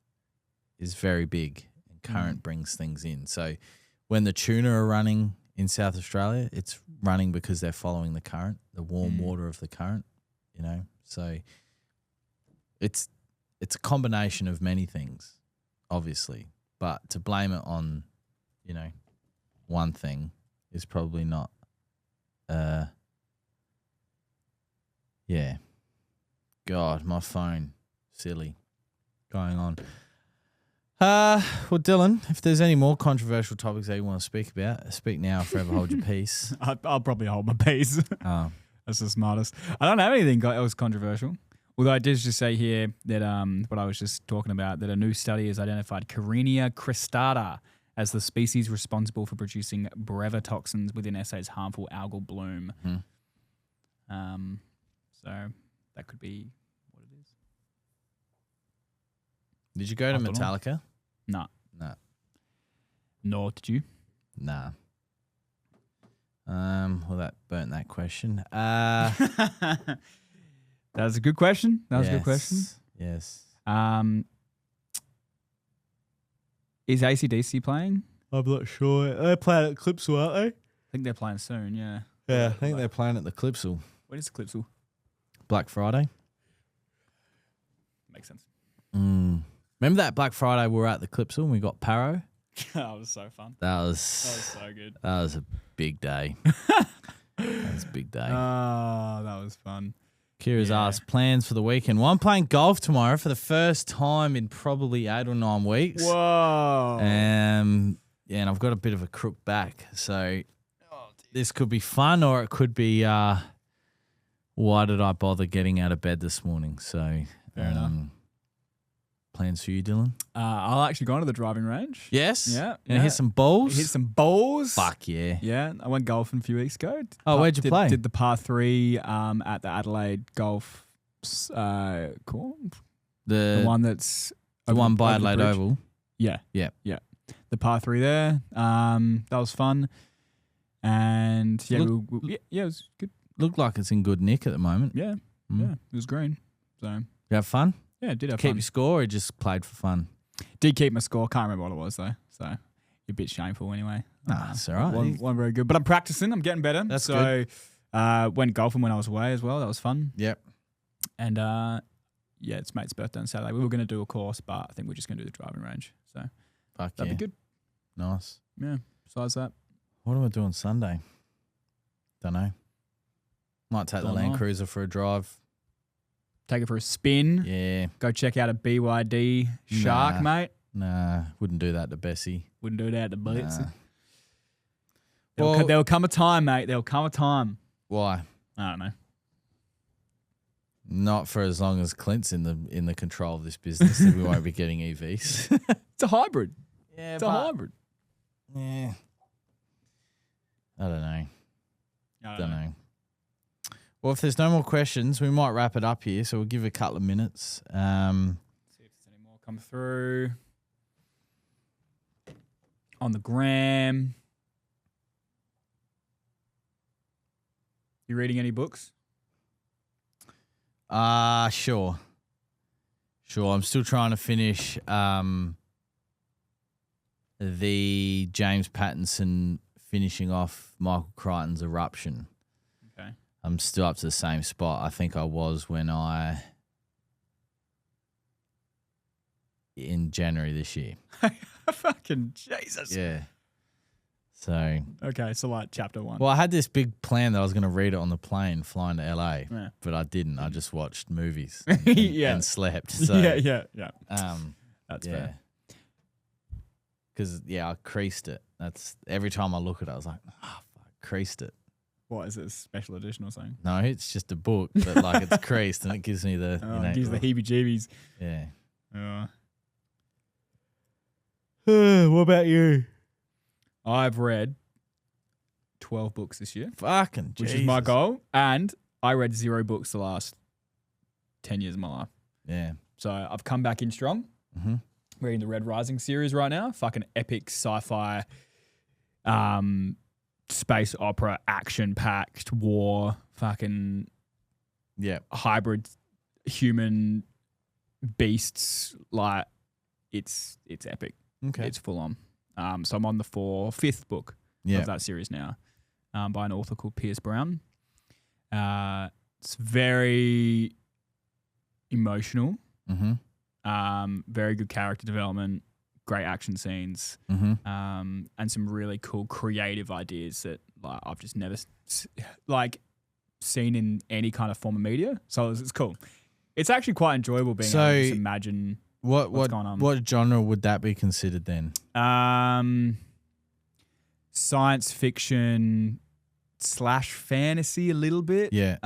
is very big, and current brings things in. So when the tuna are running in South Australia, it's running because they're following the current, the warm water of the current, you know. So it's a combination of many things, obviously, but to blame it on, you know, one thing is probably not. Yeah. God, my phone, silly, going on. Well, Dylan, if there's any more controversial topics that you want to speak about, speak now or forever hold your peace. I'll probably hold my peace. Oh. That's the smartest. I don't have anything else controversial. Although I did just say here that what I was just talking about, that a new study has identified Carenia cristata as the species responsible for producing brevetoxins within SA's harmful algal bloom. So that could be what it is. Did you go to Metallica? No. No. Nor did you. Nah. Well, that burnt that question. That was a good question. That was a good question. Yes. Is AC/DC playing? I'm not sure. They're playing at Clipsal, aren't they? I think they're playing soon, yeah. Yeah, I think they're playing at the Clipsal. When is the Clipsal? Black Friday. Makes sense. Remember that Black Friday we were at the Clipsal and we got Paro? That was so fun. That was so good. That was a big day. That was a big day. Oh, that was fun. Kira's asked plans for the weekend. Well, I'm playing golf tomorrow for the first time in probably 8 or 9 weeks. Whoa. Yeah, and I've got a bit of a crook back. So this could be fun or it could be why did I bother getting out of bed this morning? So Fair enough. Plans for you, Dylan? I'll actually go to the driving range. Yes? Yeah. Gonna hit some balls? Hit some balls. Fuck yeah. Yeah, I went golfing a few weeks ago. Oh, where'd you play? Did the par 3 at the Adelaide Golf course. The one that's the one by over the Adelaide bridge. Oval. Yeah. Yeah. Yeah. The par 3 there. That was fun. And yeah, it was good. Looked like it's in good nick at the moment. Yeah. Yeah. It was green. So You have fun? yeah, did have Keep fun. your score or just played for fun? Did keep my score. Can't remember what it was though. So a bit shameful anyway. Nah, it's all right. One very good. But I'm practicing. I'm getting better. That's good. Went golfing when I was away as well. That was fun. Yep. And yeah, it's mate's birthday on Saturday. We were going to do a course, but I think we're just going to do the driving range. So Fuck that'd yeah. be good. Nice. Yeah. Besides that, What am I doing Sunday? Don't know. Might take the Don't Land know. Cruiser for a drive. take it for a spin. Yeah. Go check out a BYD Shark, Nah. mate. Nah, wouldn't do that to Bessie. Wouldn't do that to Blitz. Nah. There'll come a time, mate. There'll come a time. Why? I don't know. Not for as long as Clint's in the control of this business. That we won't be getting EVs. It's a hybrid. Yeah, It's a hybrid. Yeah. I don't know. Don't know. Well, if there's no more questions, we might wrap it up here. So we'll give it a couple of minutes. See if there's any more come through on the gram. You reading any books? Sure. I'm still trying to finish the James Pattinson finishing off Michael Crichton's Eruption. Okay. I'm still up to the same spot I think I was when in January this year. Fucking Jesus. Yeah. So, Okay, so like chapter 1. well, I had this big plan that I was going to read it on the plane flying to LA, Yeah. but I didn't. I just watched movies Yeah. and slept. So, yeah. That's fair. Because I creased it. That's every time I look at it, I was like, fuck, creased it. What is it? A special edition or something? No, it's just a book, but like it's creased and it gives me the It gives the heebie-jeebies. Yeah. What about you? I've read 12 books this year. Fucking which Jesus. is my goal. And I read 0 books the last 10 years of my life. Yeah. So I've come back in strong. Mm-hmm. Reading the Red Rising series right now. Fucking epic sci-fi, space opera, action-packed war, fucking hybrid human beasts. Like, it's epic. Okay. It's full on. So I'm on the 5th book of that series now, by an author called Pierce Brown. It's very emotional. Mm-hmm. Very good character development, great action scenes, and some really cool creative ideas that like I've just never seen in any kind of form of media. So it's cool. It's actually quite enjoyable being able to just imagine what's going on. What genre would that be considered then? Science fiction / fantasy a little bit. Yeah.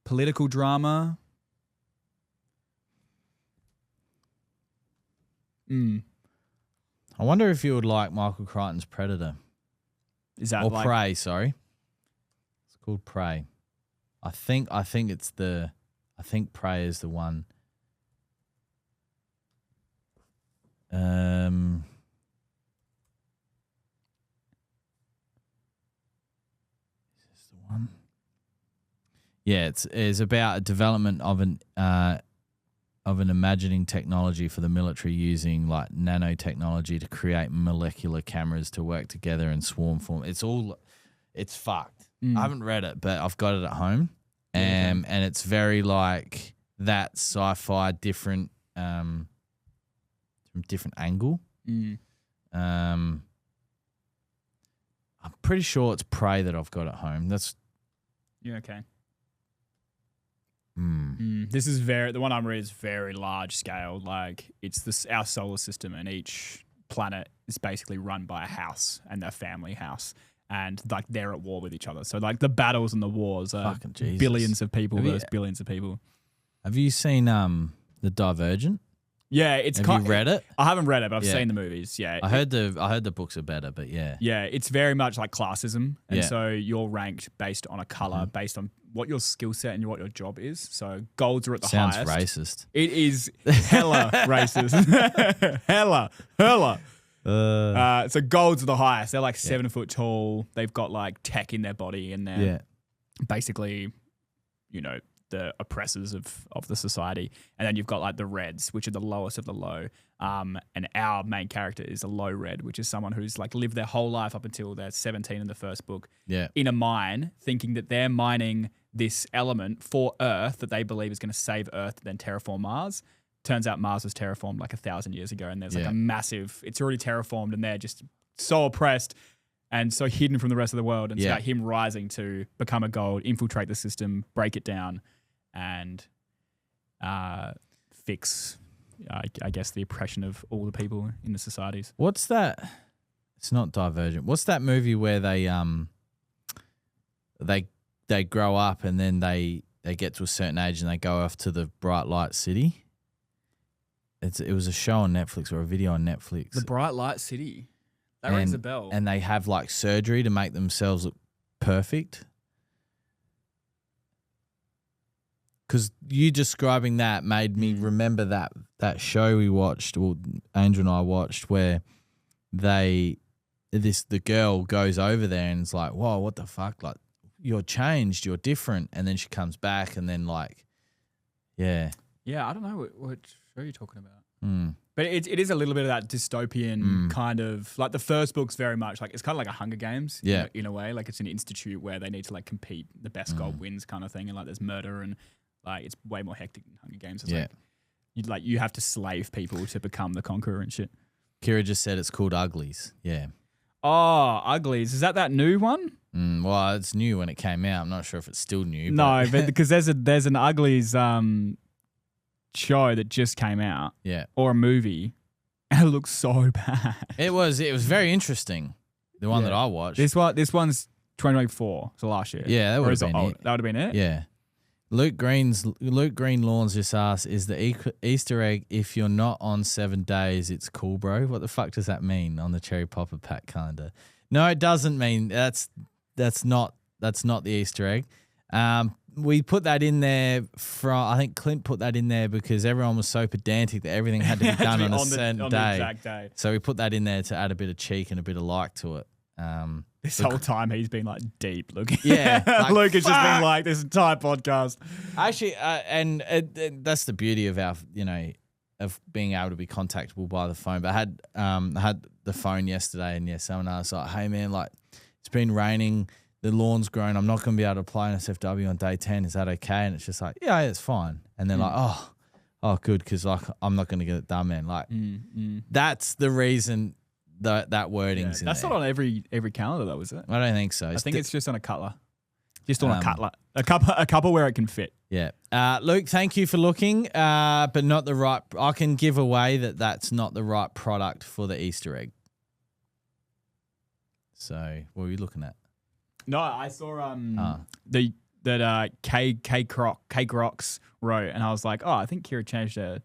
Political drama. I wonder if you would like Michael Crichton's Predator. Is that or like Prey? Sorry, it's called Prey. I think it's the. I think Prey is the one. Is this the one? Yeah, it's about a development of an imagining technology for the military using like nanotechnology to create molecular cameras to work together in swarm form. It's fucked. I haven't read it, but I've got it at home. And it's very like that sci-fi different from different angle. I'm pretty sure it's Prey that I've got at home. That's okay. This is the one I'm reading is very large scale. Like it's our solar system, and each planet is basically run by a house and their family house, and like they're at war with each other. So like the battles and the wars are billions of people versus billions of people. Have you seen The Divergent? Yeah, Have you read it? I haven't read it, but I've seen the movies. Yeah, I heard the books are better, but yeah, it's very much like classism, and so you're ranked based on a color, based on what your skill set and what your job is. So golds are at the highest. Sounds racist. It is hella racist. hella. So golds are the highest. They're like 7 foot tall. They've got like tech in their body, and they're basically, the oppressors of the society. And then you've got like the reds, which are the lowest of the low. And our main character is a low red, which is someone who's like lived their whole life up until they're 17 in the first book in a mine, thinking that they're mining this element for Earth that they believe is going to save Earth, then terraform Mars. Turns out Mars was terraformed like 1,000 years ago, and there's like a massive, it's already terraformed, and they're just so oppressed and so hidden from the rest of the world. And it's about him rising to become a gold, infiltrate the system, break it down, and fix, I guess, the oppression of all the people in the societies. What's that? It's not Divergent. What's that movie where they grow up and then they get to a certain age and they go off to the bright light city? It was a show on Netflix or a video on Netflix. The Bright Light City. That rings a bell. And they have like surgery to make themselves look perfect. Because you describing that made me remember that show we watched, or Angel and I watched, where the girl goes over there and is like, "Whoa, what the fuck? Like, you're changed, you're different." And then she comes back, and then like, I don't know what show you're talking about. But it is a little bit of that dystopian kind of, like the first book's very much like, it's kind of like a Hunger Games in a way. Like it's an institute where they need to like compete, the best gold wins kind of thing. And like there's murder and like it's way more hectic than Hunger Games. It's you have to slave people to become the conqueror and shit. Kira just said it's called Uglies. Yeah. Oh, Uglies. Is that new one? Well, it's new when it came out. I'm not sure if it's still new. No, but because there's an Uglies show that just came out Yeah. or a movie, and it looks so bad. It was very interesting. The one that I watched. This one's 2024, so last year. Yeah, that Or would is have it been old? it. That would have been it. Yeah. Luke Green Lawns just asked, is the Easter egg if you're not on 7 days, it's cool, bro? What the fuck does that mean on the Cherry Popper pack calendar? No, it doesn't mean that's not the Easter egg. We put that in there I think Clint put that in there because everyone was so pedantic that everything had to be done on a certain day. The exact day. So we put that in there to add a bit of cheek and a bit of like to it. This whole time he's been like deep looking. Yeah, like, Luke has just been like this entire podcast. Actually, that's the beauty of our, of being able to be contactable by the phone. But I had the phone yesterday, and someone asked like, "Hey man, like it's been raining, the lawn's grown. I'm not going to be able to play an SFW on day 10. Is that okay?" And it's just like, yeah, it's fine. And they're like, oh, good, because like I'm not going to get it done, man. Like that's the reason. That wording's in that's there. not on every calendar though, is it? I don't think so. I think it's just on a cutler. Just on a cutler. A couple where it can fit. Yeah. Luke, thank you for looking, but not the right. I can give away that's not the right product for the Easter egg. So what were you looking at? No, I saw that K Rocks wrote, and I was like, I think Kira changed her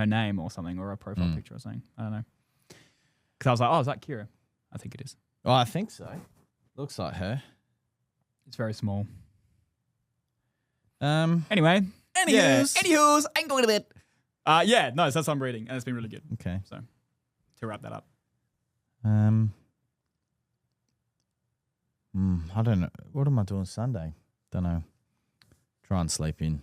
name or something, or a profile picture or something. I don't know. Because I was like, is that Kira? I think it is. Oh, I think so. Looks like her. It's very small. Anyway. Anywho's, I ain't going to bed. So that's what I'm reading, and it's been really good. Okay. So, to wrap that up. I don't know. What am I doing Sunday? Don't know. Try and sleep in.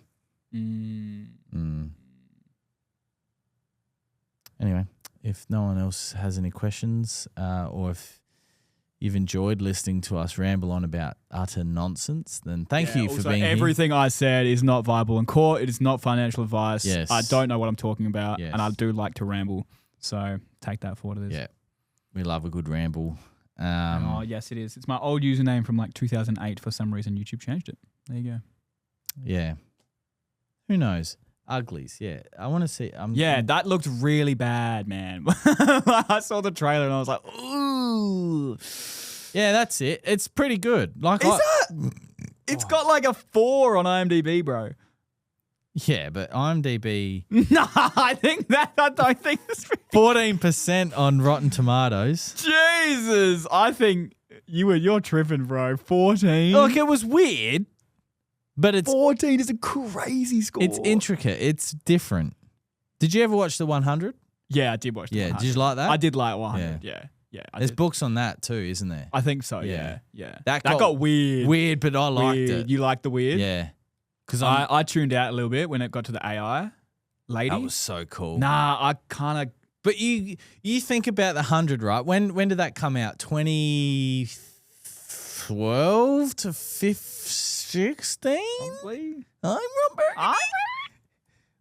Anyway, if no one else has any questions, or if you've enjoyed listening to us ramble on about utter nonsense, then thank you for being here. Everything I said is not viable in court. It is not financial advice. Yes. I don't know what I'm talking about, Yes. and I do like to ramble. So take that for what it is. Yeah, we love a good ramble. Yes, it is. It's my old username from like 2008. For some reason, YouTube changed it. There you go. Yeah. Who knows? Uglies. Yeah. I want to see. That looked really bad, man. I saw the trailer and I was like, ooh. Yeah, that's it. It's pretty good. Like, It's got like a 4 on IMDb, bro. Yeah, but IMDb. No, I don't think this. 14% on Rotten Tomatoes. Jesus, I think you're tripping, bro. 14. Look, it was weird, but it's 14 is a crazy score. It's intricate. It's different. Did you ever watch the 100? Yeah, I did watch the 100. Did you like that? I did like 100. Yeah. There's books on that too, isn't there? I think so. Yeah. Yeah. That got weird. Weird, but I liked it. You liked the weird? Yeah. Because I tuned out a little bit when it got to the AI lady. That was so cool. Nah, I kind of. But you think about the 100, right? When did that come out? 2012 to 16? Probably. I remember.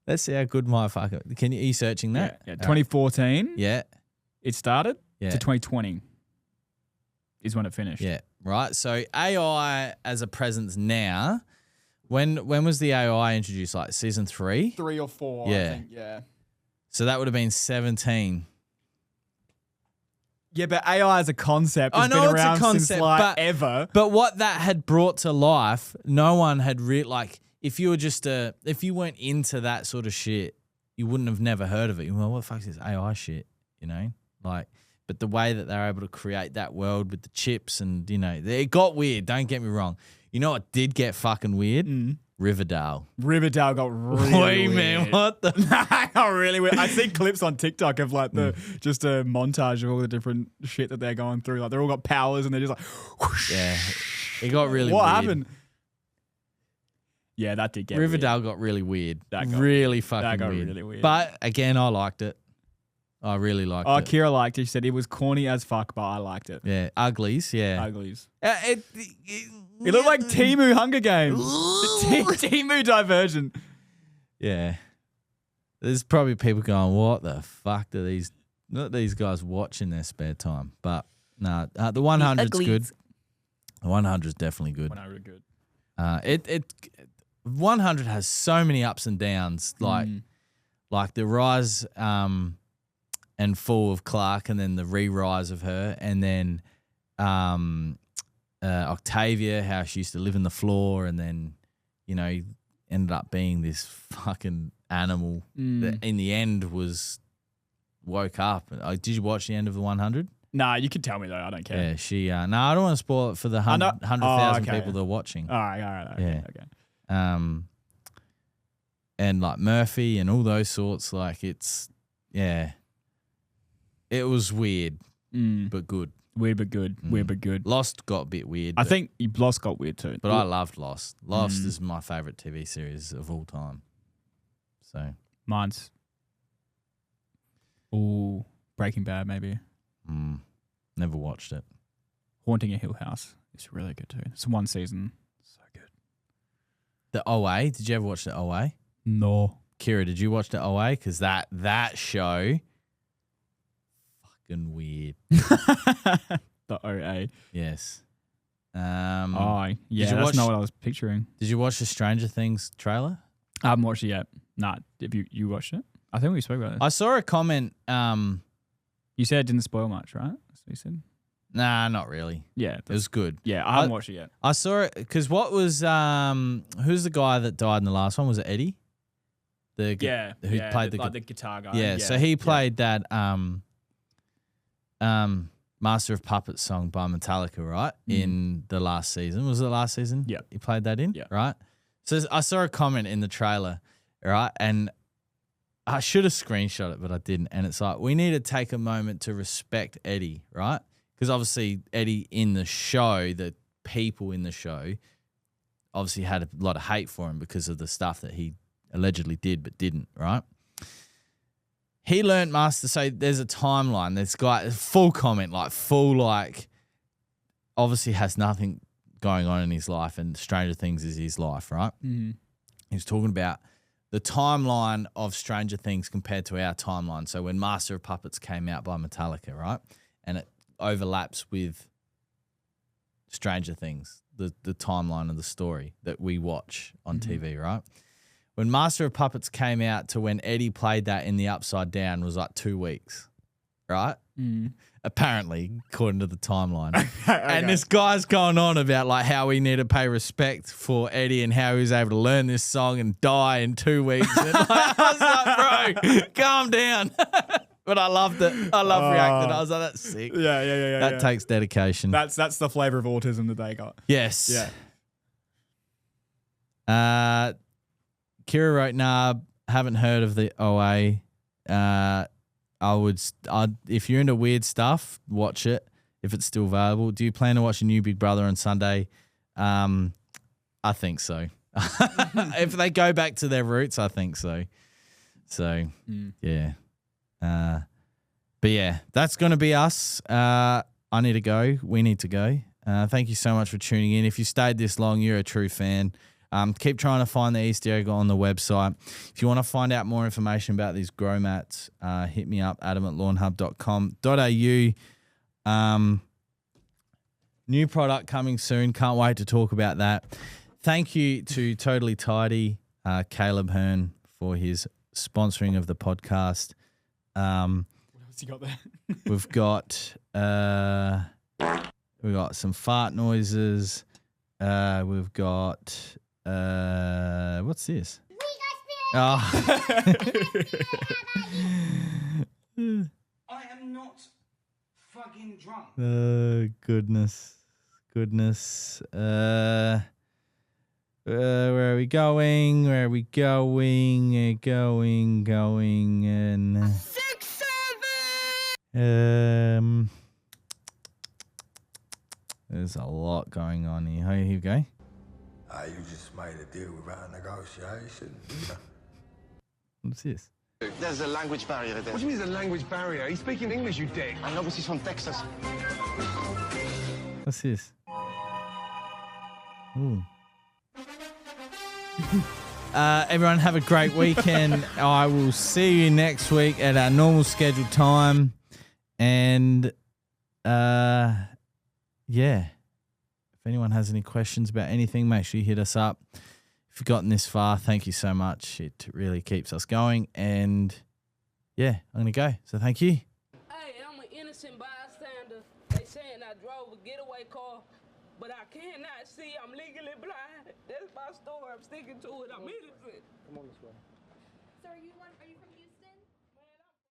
Let's see how good my fucker. Are you searching that? Yeah. 2014. Yeah. It started Yeah. to 2020 is when it finished. Yeah. Right. So AI as a presence now. When was the AI introduced? Like season 3? 3 or 4. Yeah. I think. Yeah. So that would have been 17. Yeah, but AI as a concept has I know been it's a around concept, since but ever. But what that had brought to life, no one had if you were if you weren't into that sort of shit, you wouldn't have never heard of it. Well, what the fuck is this AI shit? But the way that they're able to create that world with the chips and, it got weird. Don't get me wrong. You know what did get fucking weird? Riverdale. Riverdale got really Wait, weird. man, what the? Got really weird. I see clips on TikTok of like just a montage of all the different shit that they're going through. Like they're all got powers and they're just like, whoosh. Yeah, it got really What weird. happened? Yeah, that did get Riverdale weird. got really weird. That got really fucking that got weird. really weird. But again, I liked it. I really liked it. Kira liked it. She said it was corny as fuck, but I liked it. Yeah, Uglies. Yeah, Uglies. It It looked like Temu Hunger Games. Temu Divergent. Yeah. There's probably people going, what the fuck do these guys watch in their spare time? But no, the 100's good. The 100's definitely good. 100 good. 100 has so many ups and downs, like the rise and fall of Clark, and then the re-rise of her, and then Octavia, how she used to live in the floor, and then, you know, ended up being this fucking animal that in the end woke up. Did you watch the end of the 100? Nah, you can tell me though. I don't care. Yeah, she. I don't want to spoil it for the 100,000 people that are watching. All right. Okay. And like Murphy and all those sorts, like it was weird, but good. Weird but good. Weird but good. Lost got a bit weird. I think Lost got weird too. But I loved Lost. Lost is my favourite TV series of all time. So mine's Breaking Bad maybe. Never watched it. Haunting a Hill House. It's really good too. It's one season. So good. The OA. Did you ever watch the OA? No. Kira, did you watch the OA? Because that show, fucking weird. The OA. Yes. Yeah, that's not what I was picturing. Did you watch the Stranger Things trailer? I haven't watched it yet. Nah, have you watched it? I think we spoke about it. I saw a comment. You said it didn't spoil much, right? That's what you said. Nah, not really. Yeah, it was good. Yeah, I haven't watched it yet. I saw it because what was who's the guy that died in the last one? Was it Eddie? Who played the guitar guy. Yeah, so he played that Master of Puppets song by Metallica, right? In the last season. Was it the last season? Yeah. He played that in? Yeah. Right? So I saw a comment in the trailer, right? And I should have screenshot it, but I didn't. And it's like, we need to take a moment to respect Eddie, right? Because obviously Eddie in the show, the people in the show, obviously had a lot of hate for him because of the stuff that he allegedly did but didn't, right? He learned Master, so there's a timeline. This guy, full comment, obviously has nothing going on in his life, and Stranger Things is his life, right? Mm-hmm. He was talking about the timeline of Stranger Things compared to our timeline. So when Master of Puppets came out by Metallica, right? And it overlaps with Stranger Things, the timeline of the story that we watch on TV, right? When Master of Puppets came out to when Eddie played that in the Upside Down was like 2 weeks, right? Apparently, according to the timeline. Okay. And this guy's going on about like how we need to pay respect for Eddie and how he was able to learn this song and die in 2 weeks. And I was like, bro, calm down. But I loved it. I love reacting. I was like, that's sick. Yeah. That takes dedication. That's the flavor of autism that they got. Yes. Yeah. Kira wrote, nah, haven't heard of the OA. If you're into weird stuff, watch it if it's still available. Do you plan to watch a new Big Brother on Sunday? I think so. If they go back to their roots, I think so. So, yeah. But yeah, that's going to be us. I need to go. We need to go. Thank you so much for tuning in. If you stayed this long, you're a true fan. Keep trying to find the Easter egg on the website. If you want to find out more information about these grow mats, hit me up, adam@lawnhub.com.au. New product coming soon. Can't wait to talk about that. Thank you to Totally Tidy, Caleb Hearn, for his sponsoring of the podcast. What else you got there? we've got some fart noises. We've got what's this? Oh. I am not fucking drunk. Goodness. Where are we going? Going, and 6, 7. There's a lot going on here. Here you go. You just made a deal without negotiation. What's this? There's a language barrier there. What do you mean there's a language barrier? He's speaking English, you dick. I know, but he's from Texas. What's this? Ooh. Everyone have a great weekend. I will see you next week at our normal scheduled time. And yeah, if anyone has any questions about anything, make sure you hit us up. If you've gotten this far, thank you so much. It really keeps us going. And yeah, I'm going to go. So thank you. Hey, I'm an innocent bystander. They saying I drove a getaway car, but I cannot see. I'm legally blind. That's my story. I'm sticking to it. I'm innocent. Come on this way. So are you